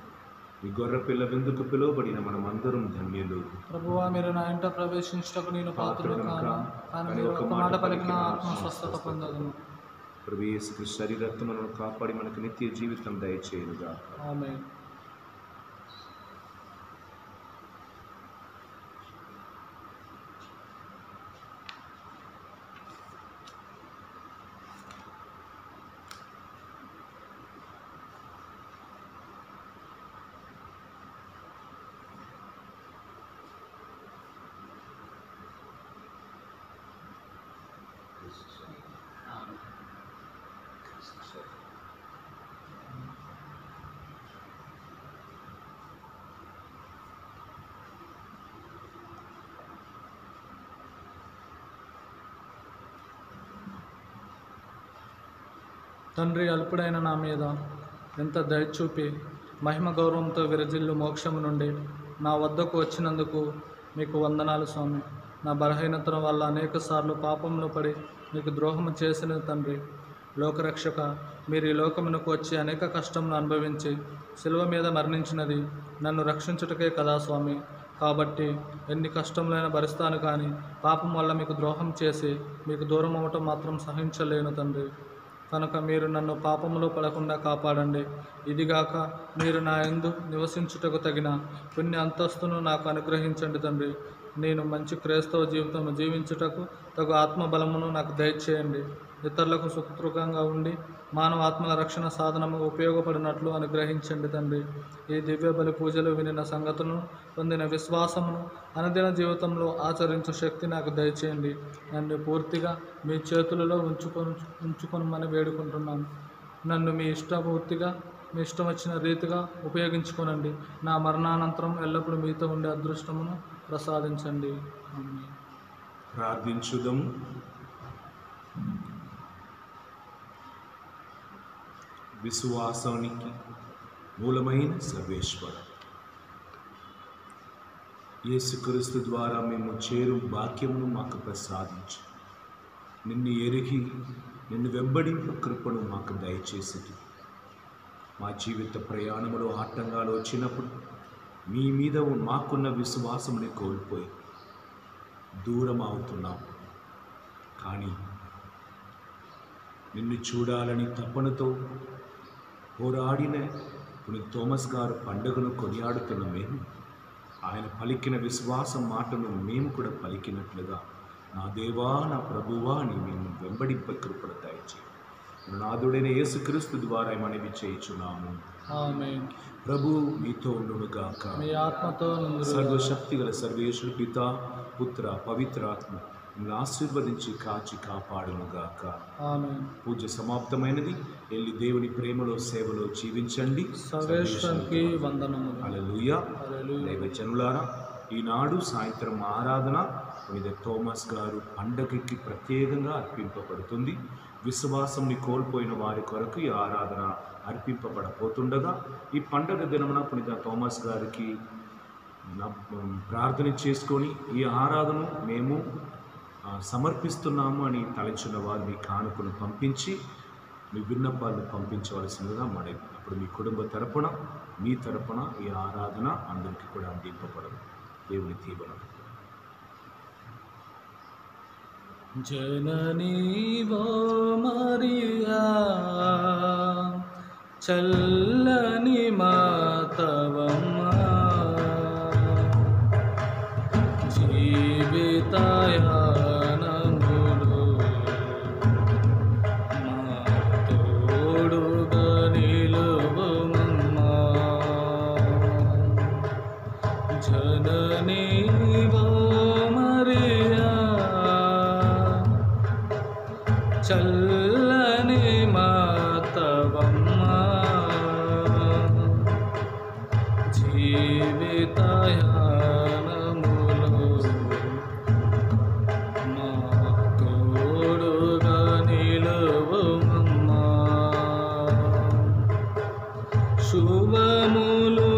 ఈ గొర్రెపిల్ల విందుకు పిలువబడిన మనం అందరం ధన్యులు. ప్రభువా, మీరు నా ఇంట ప్రవేశించుటకు నేను పాత్రుడను కాను, కానీ మీరు ఒక మాట పలికిన ఆత్మ స్వస్థత పొందగలను. ప్రభు యేసుక్రీస్తు శరీరత్వములను కాపాడి మనకు నిత్య జీవితం దయచేయునుగా. ఆమేన్. తండ్రి అల్పుడైన నా మీద ఎంత దయచూపి మహిమ గౌరవంతో విరజిల్లు మోక్షము నుండి నా వద్దకు వచ్చినందుకు మీకు వందనాలు స్వామి. నా బలహీనతల వల్ల అనేకసార్లు పాపంలో పడి మీకు ద్రోహము చేసిన తండ్రి, లోకరక్షక, మీరు ఈ లోకమునకు వచ్చి అనేక కష్టములు అనుభవించి శిలువ మీద మరణించినది నన్ను రక్షించుటకే కదా స్వామి. కాబట్టి ఎన్ని కష్టములైనా భరిస్తాను, కానీ పాపం వల్ల మీకు ద్రోహం చేసి మీకు దూరం అవ్వటం మాత్రం సహించలేను తండ్రి. కనుక మీరు నన్ను పాపములో పడకుండా కాపాడండి. ఇదిగాక మీరు నా యందు నివసించుటకు తగిన పుణ్య అంతస్తును నాకు అనుగ్రహించండి తండ్రి. నేను మంచి క్రైస్తవ జీవితం జీవించుటకు తగు ఆత్మబలమును నాకు దయచేయండి. ఇతరులకు సుఖృతంగా ఉండి మానవ ఆత్మల రక్షణ సాధనము ఉపయోగపడినట్లు అనుగ్రహించండి తండ్రి. ఈ దివ్య బలి పూజలు వినిన సంగతులను పొందిన విశ్వాసమును అనుదిన జీవితంలో ఆచరించే శక్తి నాకు దయచేయండి. నన్ను పూర్తిగా మీ చేతులలో ఉంచుకొనమని వేడుకుంటున్నాను. నన్ను మీ ఇష్టపూర్తిగా మీ ఇష్టం వచ్చిన రీతిగా ఉపయోగించుకోనండి. నా మరణానంతరం ఎల్లప్పుడూ మీతో ఉండే అదృష్టమును ప్రసాదించండి. ఆమేన్. ప్రార్థించుదాం. విశ్వాసానికి మూలమైన సర్వేశ్వర, యేసుక్రీస్తు ద్వారా మేము చేరు భాగ్యమును మాకు ప్రసాదించు. నిన్ను ఎరిగి నిన్ను వెంబడింపు కృపను మాకు దయచేసి మా జీవిత ప్రయాణములో ఆటంకాలు వచ్చినప్పుడు మీ మీద మాకున్న విశ్వాసముని కోల్పోయి దూరం అవుతున్నాం. కానీ నిన్ను చూడాలని తపనతో పోరాడిన పునీత్ థోమస్ గారు పండుగను కొనియాడుతున్న మేము ఆయన పలికిన విశ్వాస మాటను మేము కూడా పలికినట్లుగా నా దేవా, నా ప్రభువా అని మేము వెంబడింప కృపను దయచేయి. నాథుడైన యేసుక్రీస్తు ద్వారా మనవి చేయుచున్నాము. ఆమేన్. ప్రభు మీతో ఉండునుగాక. మీ ఆత్మతో సర్వశక్తిగల సర్వేశ్వరుడు పిత, పుత్ర, పవిత్రాత్మ మిమ్మల్ని ఆశీర్వదించి కాచి కాపాడునుగాక. ఆమేన్. పూజ సమాప్తమైనది. వెళ్ళి దేవుని ప్రేమలో సేవలో జీవించండి. సర్వేశ్వరునికి వందనములు. హల్లెలూయా. హల్లెలూయా. దైవజనులారా, ఈనాడు సాయంత్రం ఆరాధన పునీత థోమస్ గారు పండగకి ప్రత్యేకంగా అర్పింపబడుతుంది. విశ్వాసంని కోల్పోయిన వారి కొరకు ఈ ఆరాధన అర్పింపబడబోతుండగా ఈ పండగ దినమున పునీత థోమస్ గారికి ప్రార్థన చేసుకొని ఈ ఆరాధన మేము సమర్పిస్తున్నాము అని తలచిన వారు మీ కానుకను పంపించి మీ విన్నపాలను పంపించవలసిందిగా మనవి. అప్పుడు మీ కుటుంబ తరపున మీ తరపున ఈ ఆరాధన అందరికీ కూడా అందింపబడదు. దేవుని దీవెన. జననీ వో మరియా, చల్లని మాతవమ్మా, జీవితయానములో మా తోడుగా నిలువుమమ్మా. జననీ వో మరియా, చల్లని మాతవమ్మా, జీవితయానములో మా తోడుగా నిలువుమమ్మా. శుభములు